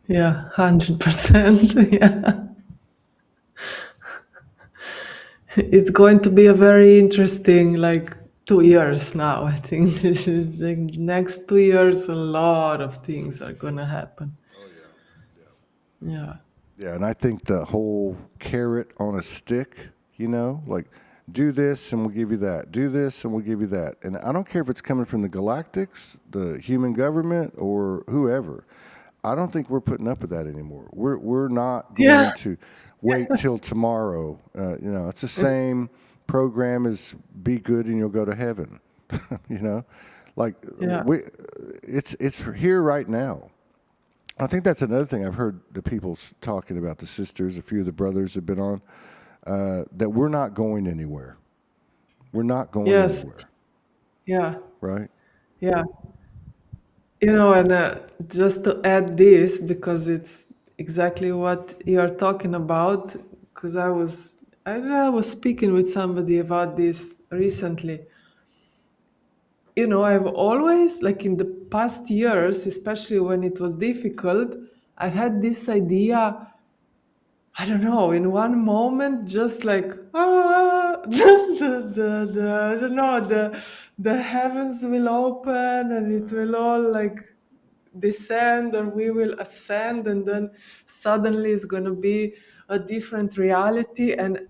Yeah. 100%. Yeah. It's going to be a very interesting, like, 2 years now. I think this is the next 2 years. A lot of things are gonna happen. Oh yeah. Yeah. Yeah, and I think the whole carrot on a stick, you know, like do this and we'll give you that. Do this and we'll give you that. And I don't care if it's coming from the galactics, the human government, or whoever. I don't think we're putting up with that anymore. We're not Yeah. going to wait till tomorrow. You know, it's the same program as be good and you'll go to heaven. You know, like Yeah. it's here right now. I think that's another thing I've heard the people talking about, the sisters, a few of the brothers have been on, that we're not going anywhere. We're not going Yes. anywhere, Yeah. right? Yeah. And just to add this, because it's exactly what you're talking about, because I was speaking with somebody about this recently. I've always, like in the past years, especially when it was difficult, I've had this idea, I don't know, in one moment, just like, I don't know, the heavens will open and it will all like descend or we will ascend, and then suddenly it's going to be a different reality. And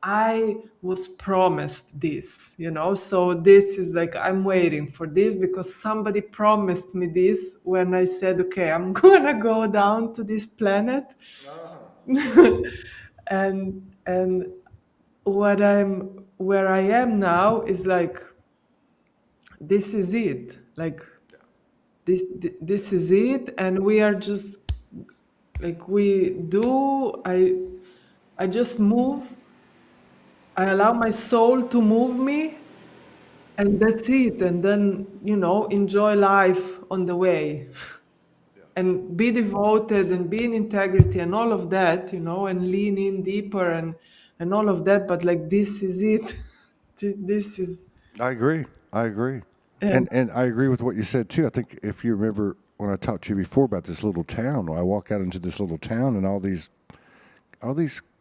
I was promised this, so this is like, I'm waiting for this because somebody promised me this when I said, okay, I'm gonna go down to this planet. And where I am now is like, this is it, like this is it, and we are just Like we do, I just move. I allow my soul to move me, and that's it. And then, enjoy life on the way and be devoted and be in integrity and all of that, and lean in deeper and all of that. But like, this is it. This is, I agree. I agree. and And I agree with what you said too. I think if you remember when I talked to you before about this little town, I walk out into this little town and all these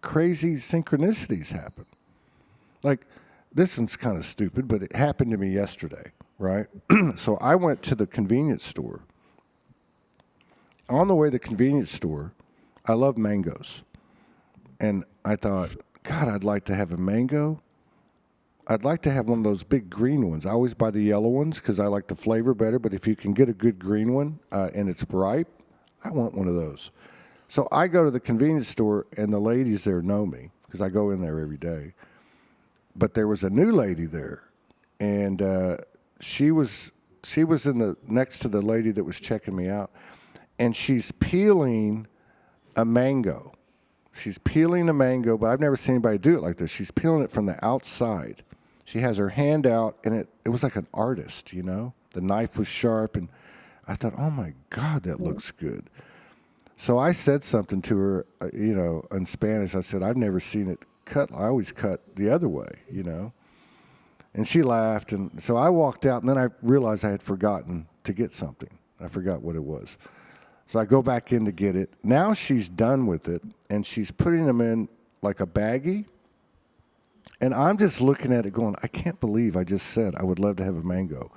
crazy synchronicities happen. Like this one's kind of stupid, but it happened to me yesterday, right? So I went to the convenience store. On the way to the convenience store, I love mangoes. And I thought, God, I'd like to have a mango. I'd like to have one of those big green ones. I always buy the yellow ones because I like the flavor better. But if you can get a good green one and it's ripe, I want one of those. So I go to the convenience store, and the ladies there know me because I go in there every day. But there was a new lady there, and she was in the next to the lady that was checking me out, and she's peeling a mango. She's peeling a mango, but I've never seen anybody do it like this. She's peeling it from the outside. She has her hand out, and it was like an artist, you know? The knife was sharp, and I thought, oh my God, that looks good. So I said something to her, in Spanish. I said, I've never seen it cut. I always cut the other way, And she laughed, and so I walked out, and then I realized I had forgotten to get something. I forgot what it was. So I go back in to get it. Now she's done with it, and she's putting them in like a baggie. And I'm just looking at it going, I can't believe I just said I would love to have a mango.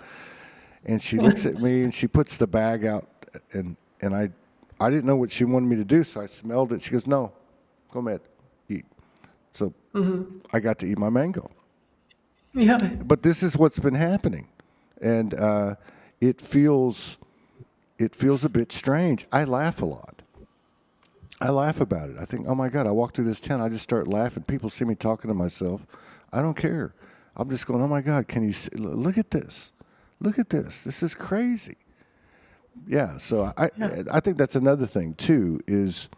And she looks at me, and she puts the bag out, and I didn't know what she wanted me to do, so I smelled it. She goes, no, go ahead, eat. So I got to eat my mango. yeah, But this is what's been happening. And it feels a bit strange. I laugh a lot. I laugh about it. I think, oh my God, I walk through this tent, I just start laughing. People see me talking to myself. I don't care. I'm just going, oh my God, can you see? Look at this. Look at this. This is crazy. Yeah, so I think that's another thing too, is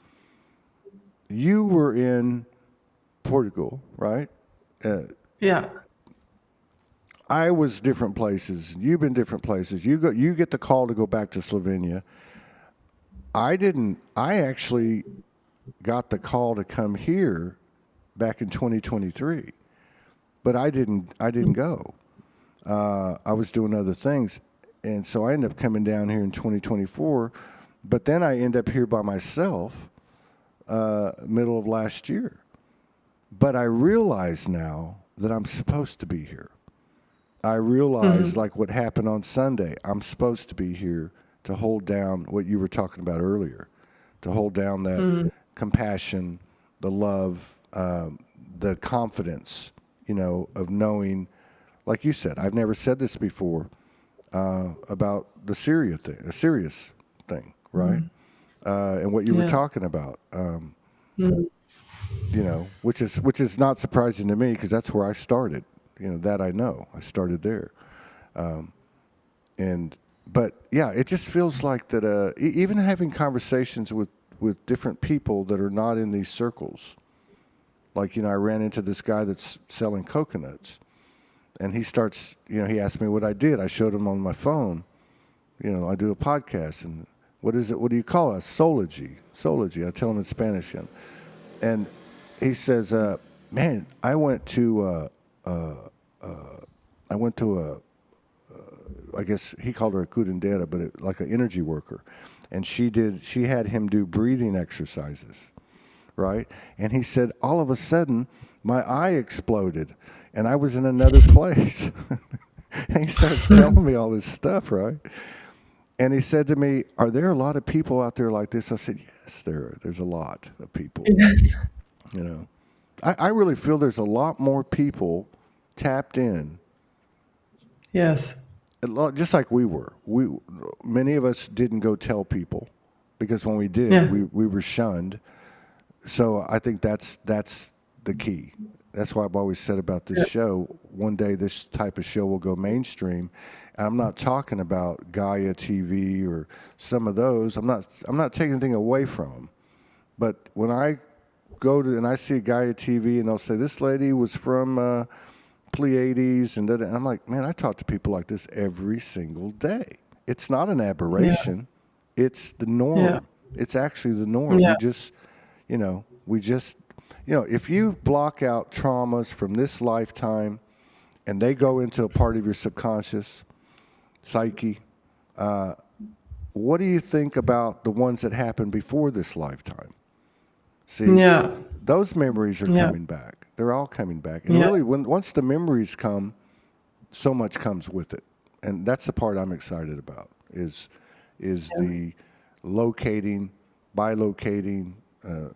you were in Portugal, right? yeah, I was different places. You've been different places. You get the call to go back to Slovenia. I didn't. I actually got the call to come here back in 2023, but I didn't go. I was doing other things, and so I ended up coming down here in 2024. But then I end up here by myself, middle of last year. But I realize now that I'm supposed to be here. I realize, like what happened on Sunday, I'm supposed to be here to hold down what you were talking about earlier, to hold down that compassion, the love, the confidence, of knowing, like you said, I've never said this before about the serious thing, right? And what you were yeah, talking about, which is not surprising to me because that's where I started. That I know. I started there. But yeah, it just feels like that. Even having conversations with different people that are not in these circles, like I ran into this guy that's selling coconuts, and he starts. He asked me what I did. I showed him on my phone. I do a podcast, and what is it? What do you call it? Soulogy. Soulogy. I tell him in Spanish, and he says, "Man, I went to I guess he called her a curandera, but like an energy worker. And she had him do breathing exercises, right? And he said, all of a sudden, my eye exploded, and I was in another place. And he starts telling me all this stuff, right? And he said to me, are there a lot of people out there like this? I said, yes, there's a lot of people. yes, I really feel there's a lot more people tapped in, yes, just like we were. Many of us didn't go tell people because when we did, yeah, we were shunned. So I think that's the key. That's why I've always said about this show. One day this type of show will go mainstream. And I'm not talking about Gaia TV or some of those. I'm not taking anything away from them. But when I go to and I see a guy at TV and they'll say this lady was from Pleiades and I'm like, man, I talk to people like this every single day. It's not an aberration. It's the norm. It's actually the norm. Yeah. We just, if you block out traumas from this lifetime and they go into a part of your subconscious psyche, what do you think about the ones that happened before this lifetime? See, those memories are coming back. They're all coming back. And really, once the memories come, so much comes with it. And that's the part I'm excited about, is the locating, bilocating,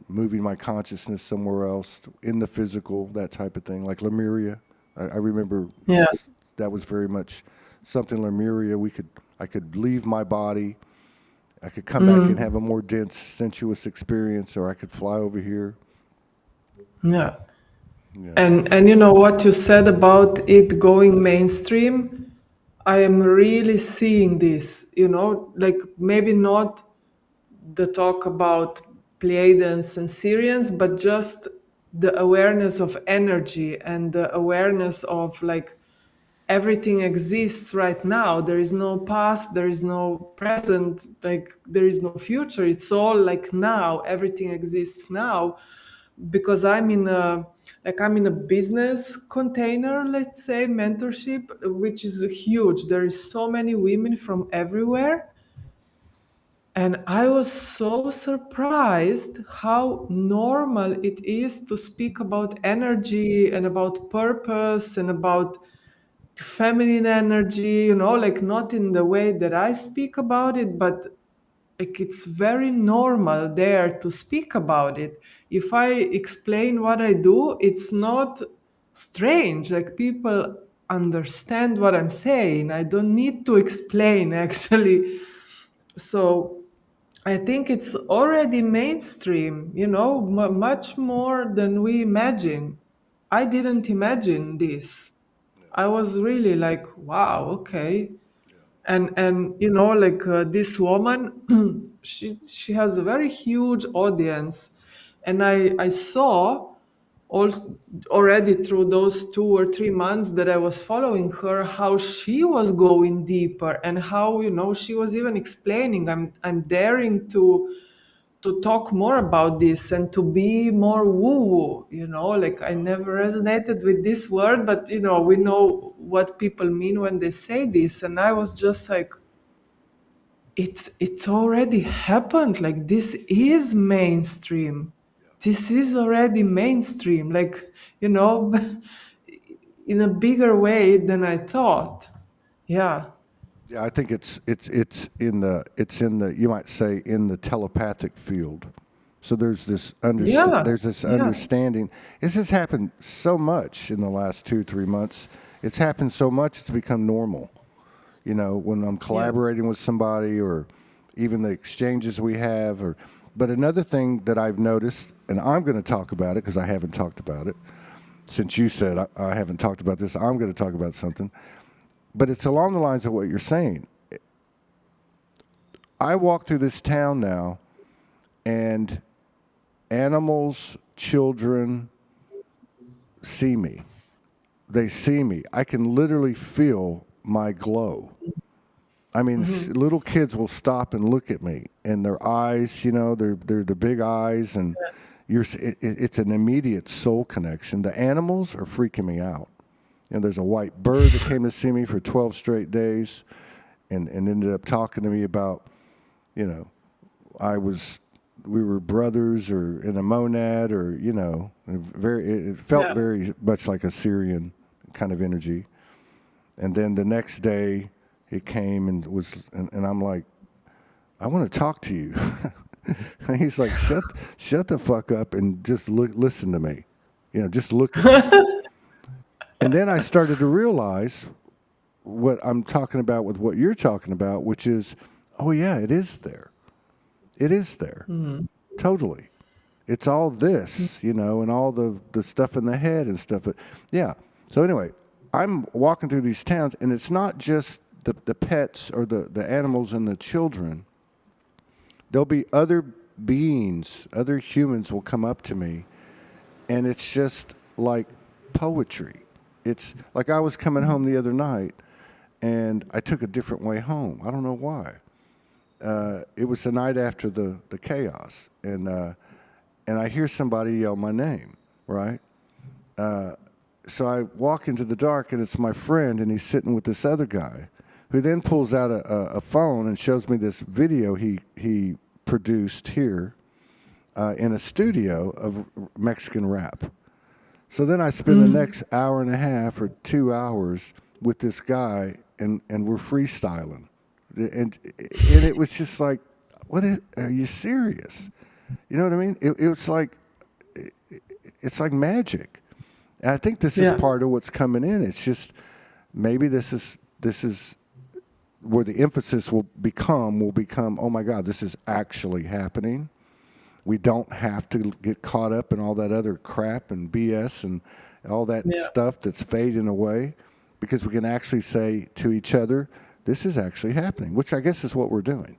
moving my consciousness somewhere else in the physical, that type of thing, like Lemuria. I remember that was very much something Lemuria. I could leave my body. I could come back and have a more dense, sensuous experience, or I could fly over here. Yeah. And you know what you said about it going mainstream? I am really seeing this, like maybe not the talk about Pleiadians and Syrians, but just the awareness of energy and the awareness of like everything exists right now. There is no past, there is no present, like there is no future. It's all like now. Everything exists now. Because I'm in a business container, let's say, mentorship, which is huge. There is so many women from everywhere. And I was so surprised how normal it is to speak about energy and about purpose and about feminine energy, like not in the way that I speak about it, but like it's very normal there to speak about it. If I explain what I do, it's not strange. Like people understand what I'm saying. I don't need to explain actually. So I think it's already mainstream, much more than we imagine. I didn't imagine this. I was really like, wow, okay. And like this woman, she has a very huge audience, and I saw also already through those 2 or 3 months that I was following her, how she was going deeper, and how she was even explaining, I'm daring to talk more about this and to be more woo-woo, like I never resonated with this word, but we know what people mean when they say this. And I was just like, it's already happened. Like this is mainstream. This is already mainstream, like, in a bigger way than I thought. Yeah. Yeah, I think it's in the you might say in the telepathic field. So there's this Yeah. Yeah. understanding. This has happened so much in the last 2-3 months. It's happened so much it's become normal. When I'm collaborating with somebody, or even the exchanges we have. But another thing that I've noticed, and I'm going to talk about it because I haven't talked about it. Since you said I haven't talked about this, I'm going to talk about something. But it's along the lines of what you're saying. I walk through this town now, and animals, children see me. They see me. I can literally feel my glow. I mean, little kids will stop and look at me, and their eyes, they're the big eyes, and it's an immediate soul connection. The animals are freaking me out. There's a white bird that came to see me for 12 straight days, and ended up talking to me about, we were brothers, or in a monad, or it felt very much like a Syrian kind of energy. And then the next day, he came and I'm like, I want to talk to you. And he's like, shut the fuck up and just listen to me, just look at me. And then I started to realize what I'm talking about with what you're talking about, which is, oh yeah, it is there. It is there. Totally. It's all this, and all the stuff in the head and stuff. Yeah. So anyway, I'm walking through these towns, and it's not just the pets or the animals and the children. There'll be other beings, other humans will come up to me, and it's just like poetry. It's like I was coming home the other night, and I took a different way home. I don't know why. It was the night after the chaos, and I hear somebody yell my name, right? So I walk into the dark, and it's my friend, and he's sitting with this other guy, who then pulls out a phone and shows me this video he produced here in a studio of Mexican rap. So then I spend the next hour and a half or 2 hours with this guy, and we're freestyling, and it was just like, are you serious? You know what I mean? It's like magic. And I think this is Yeah. part of what's coming in. It's just maybe this is where the emphasis will become. Oh my God, this is actually happening. We don't have to get caught up in all that other crap and BS and all that Yeah. stuff that's fading away, because we can actually say to each other, this is actually happening, which I guess is what we're doing.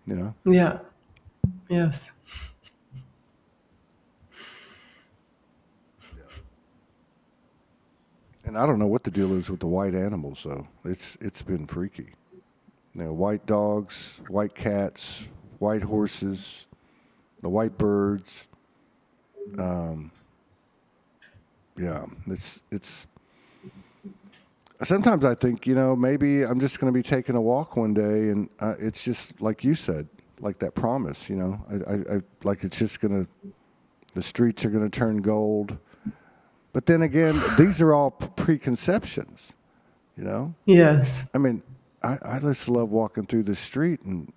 You know? Yeah. Yes. And I don't know what the deal is with the white animals, though. It's been freaky. You know, white dogs, white cats, white horses, the white birds. Yeah, it's. Sometimes I think, maybe I'm just going to be taking a walk one day, and it's just like you said, like that promise. I like it's just gonna. The streets are going to turn gold. But then again, these are all preconceptions. You know. Yes. I mean, I just love walking through the street, and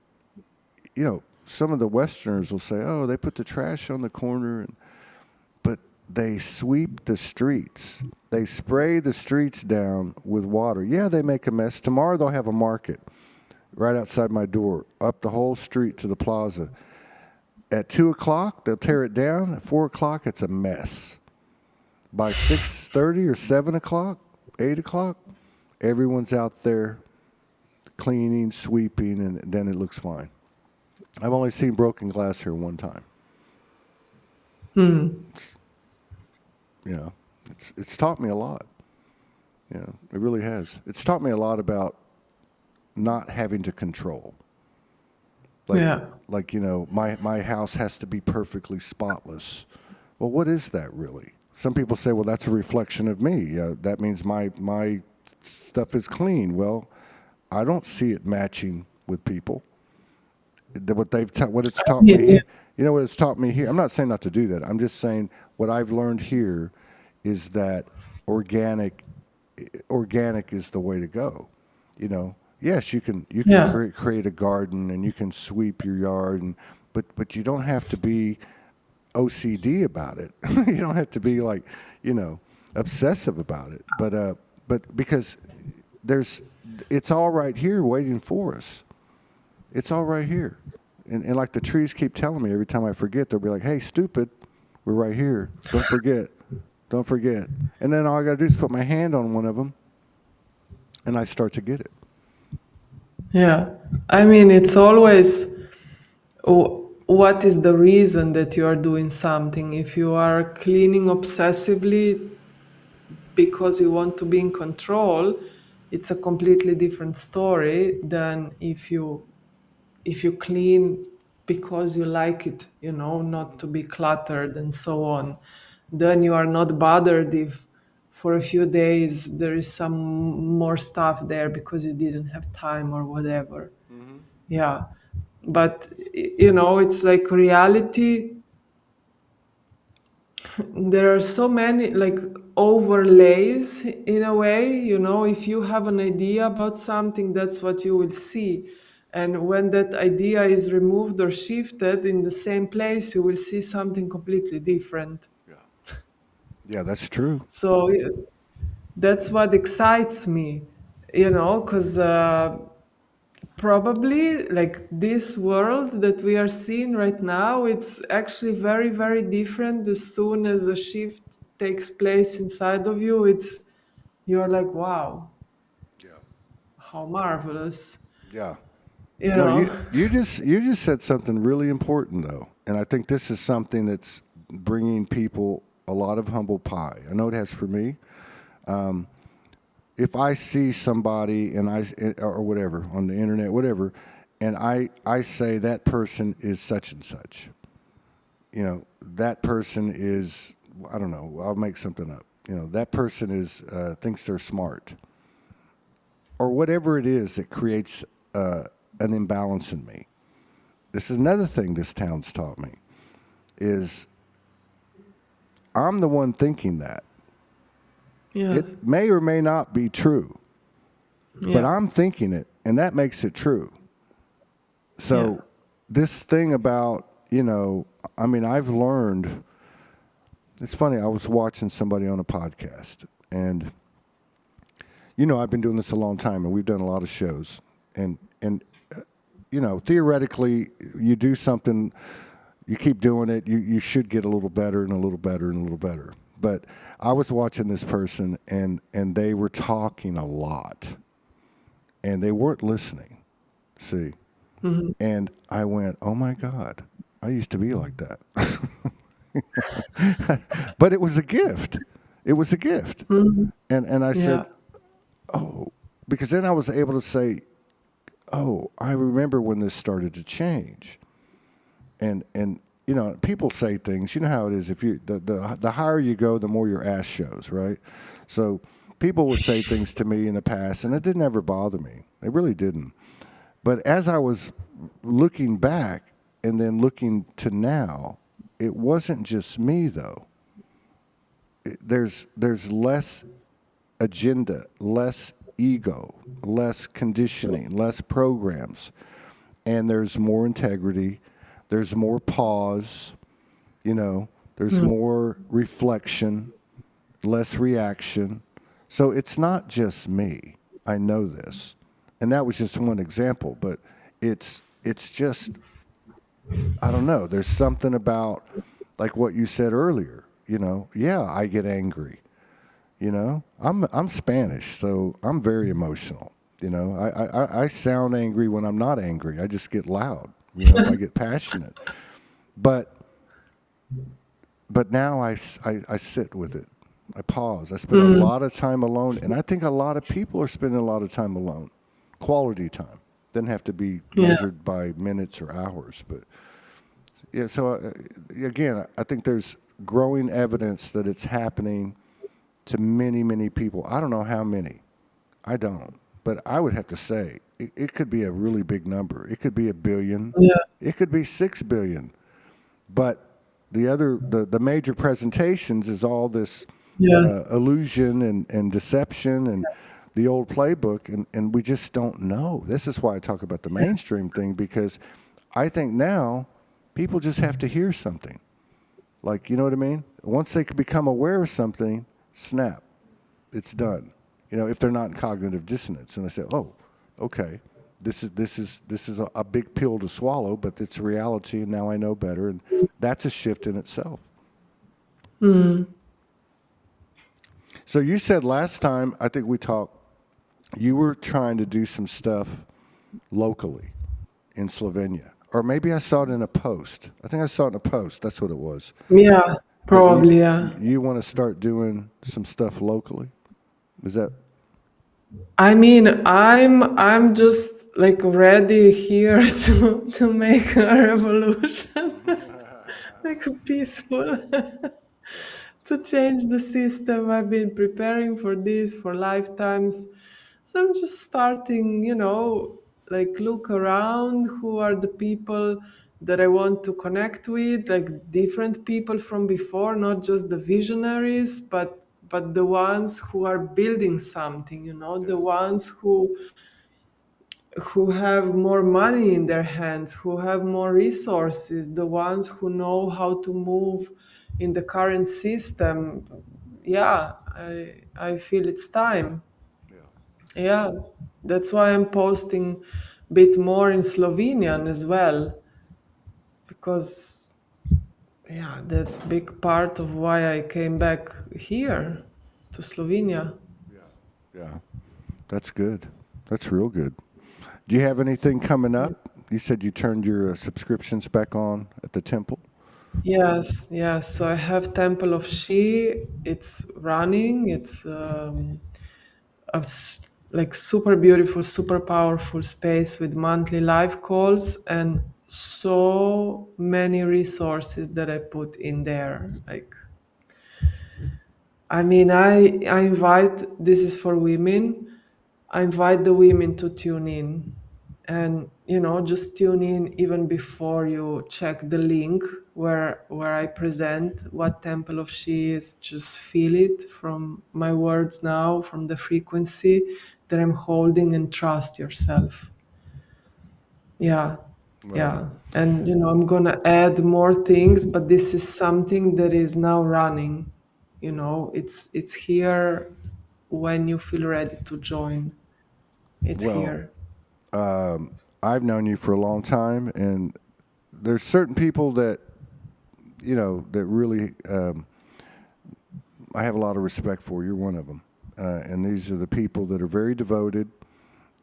some of the Westerners will say, "Oh, they put the trash on the corner," but they sweep the streets. They spray the streets down with water. Yeah, they make a mess. Tomorrow they'll have a market right outside my door, up the whole street to the plaza. At 2:00, they'll tear it down. At 4:00, it's a mess. By 6:30 or 7:00, 8:00, everyone's out there cleaning, sweeping, and then it looks fine. I've only seen broken glass here one time. It's, it's taught me a lot. It really has. It's taught me a lot about not having to control. Yeah. Like my house has to be perfectly spotless. Well, what is that really? Some people say, well, that's a reflection of me. That means my stuff is clean. Well, I don't see it matching with people. What it's taught me, what it's taught me here. I'm not saying not to do that. I'm just saying what I've learned here is that organic is the way to go. Yes, you can Yeah. create a garden, and you can sweep your yard, but you don't have to be OCD about it. You don't have to be like, obsessive about it. But because it's all right here waiting for us. It's all right here. And like the trees keep telling me every time I forget, they'll be like, hey, stupid, we're right here. Don't forget. Don't forget. And then all I got to do is put my hand on one of them, and I start to get it. Yeah. I mean, it's always what is the reason that you are doing something. If you are cleaning obsessively because you want to be in control, it's a completely different story than if you clean because you like it, not to be cluttered and so on. Then you are not bothered if for a few days there is some more stuff there because you didn't have time or whatever. Yeah. But, it's like reality. There are so many like overlays in a way. If you have an idea about something, that's what you will see. And when that idea is removed or shifted in the same place, you will see something completely different. Yeah. Yeah, that's true. So that's what excites me, because probably like this world that we are seeing right now, it's actually very, very different. As soon as a shift takes place inside of you, you're like, wow, Yeah. how marvelous. Yeah. you No, know. you just said something really important though, and I think this is something that's bringing people a lot of humble pie. I know it has for me. If I see somebody and or whatever on the internet, whatever, and I say that person is such and such, that person is, I don't know, I'll make something up. That person is thinks they're smart, or whatever it is that creates an imbalance in me. This is another thing this town's taught me is I'm the one thinking that. Yes. It may or may not be true, but Yeah. I'm thinking it, and that makes it true. So Yeah. this thing about, I mean, I've learned, it's funny, I was watching somebody on a podcast, and, I've been doing this a long time, and we've done a lot of shows, and theoretically, you do something, you keep doing it, you should get a little better and a little better and a little better. But I was watching this person, and they were talking a lot, and they weren't listening. See, and I went, "Oh my God, I used to be like that." But it was a gift. It was a gift, and I Yeah. said, "Oh," because then I was able to say, "Oh, I remember when this started to change." And people say things. You know how it is. If you the higher you go, the more your ass shows, right? So people would say things to me in the past, and it didn't ever bother me. It really didn't. But as I was looking back and then looking to now, it wasn't just me though. There's less agenda, less ego, less conditioning, less programs, and there's more integrity. There's more pause, there's more reflection, less reaction. So it's not just me. I know this. And that was just one example, but it's just, I don't know. There's something about like what you said earlier, yeah, I get angry. I'm Spanish, so I'm very emotional. I sound angry when I'm not angry. I just get loud, if I get passionate. But now I sit with it. I pause. I spend a lot of time alone, and I think a lot of people are spending a lot of time alone. Quality time. Doesn't have to be Yeah. measured by minutes or hours, but yeah. So again, I think there's growing evidence that it's happening to many, many people. I don't know how many. I don't. But I would have to say it could be a really big number. It could be 1 billion. Yeah. It could be 6 billion. But the major presentations is all this Yes. illusion and deception and the old playbook, and we just don't know. This is why I talk about the mainstream thing, because I think now people just have to hear something. Like, you know what I mean? Once they become aware of something, snap, it's done. If they're not in cognitive dissonance, and they say, "Oh, okay, this is a big pill to swallow, but it's a reality, and now I know better," and that's a shift in itself. So you said last time, I think we talked, you were trying to do some stuff locally in Slovenia, or maybe I saw it in a post. I think I saw it in a post. That's what it was. Yeah. That Probably. Yeah. you want to start doing some stuff locally. Is that? I mean, I'm just like ready here to make a revolution, like a peaceful, to change the system. I've been preparing for this for lifetimes. So I'm just starting, like look around who are the people that I want to connect with, like different people from before, not just the visionaries, but the ones who are building something, the ones who have more money in their hands, who have more resources, the ones who know how to move in the current system. Yeah, I feel it's time. Yeah, that's why I'm posting a bit more in Slovenian as well, because yeah, that's big part of why I came back here to Slovenia. Yeah, that's good. That's real good. Do you have anything coming up? You said you turned your subscriptions back on at the temple. Yes, yes. So I have Temple of She. It's running. It's like super beautiful, super powerful space with monthly live calls and so many resources that I put in there. Like, I mean, I invite, this is for women, I invite the women to tune in and, just tune in even before you check the link where I present what Temple of She is. Just feel it from my words now, from the frequency that I'm holding, and trust yourself. Yeah. Well, Yeah. And, I'm going to add more things, but this is something that is now running. It's here when you feel ready to join. It's well, here. I've known you for a long time, and there's certain people that that really I have a lot of respect for. You're one of them, and these are the people that are very devoted,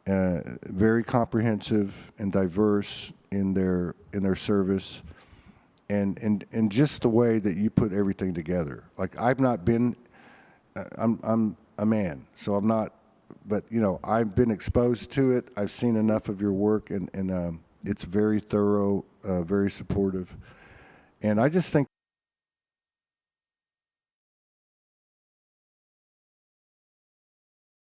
very comprehensive and diverse in their service, and just the way that you put everything together. Like I've not been, I'm a man, so I'm not, but I've been exposed to it. I've seen enough of your work, and it's very thorough, very supportive, and I just think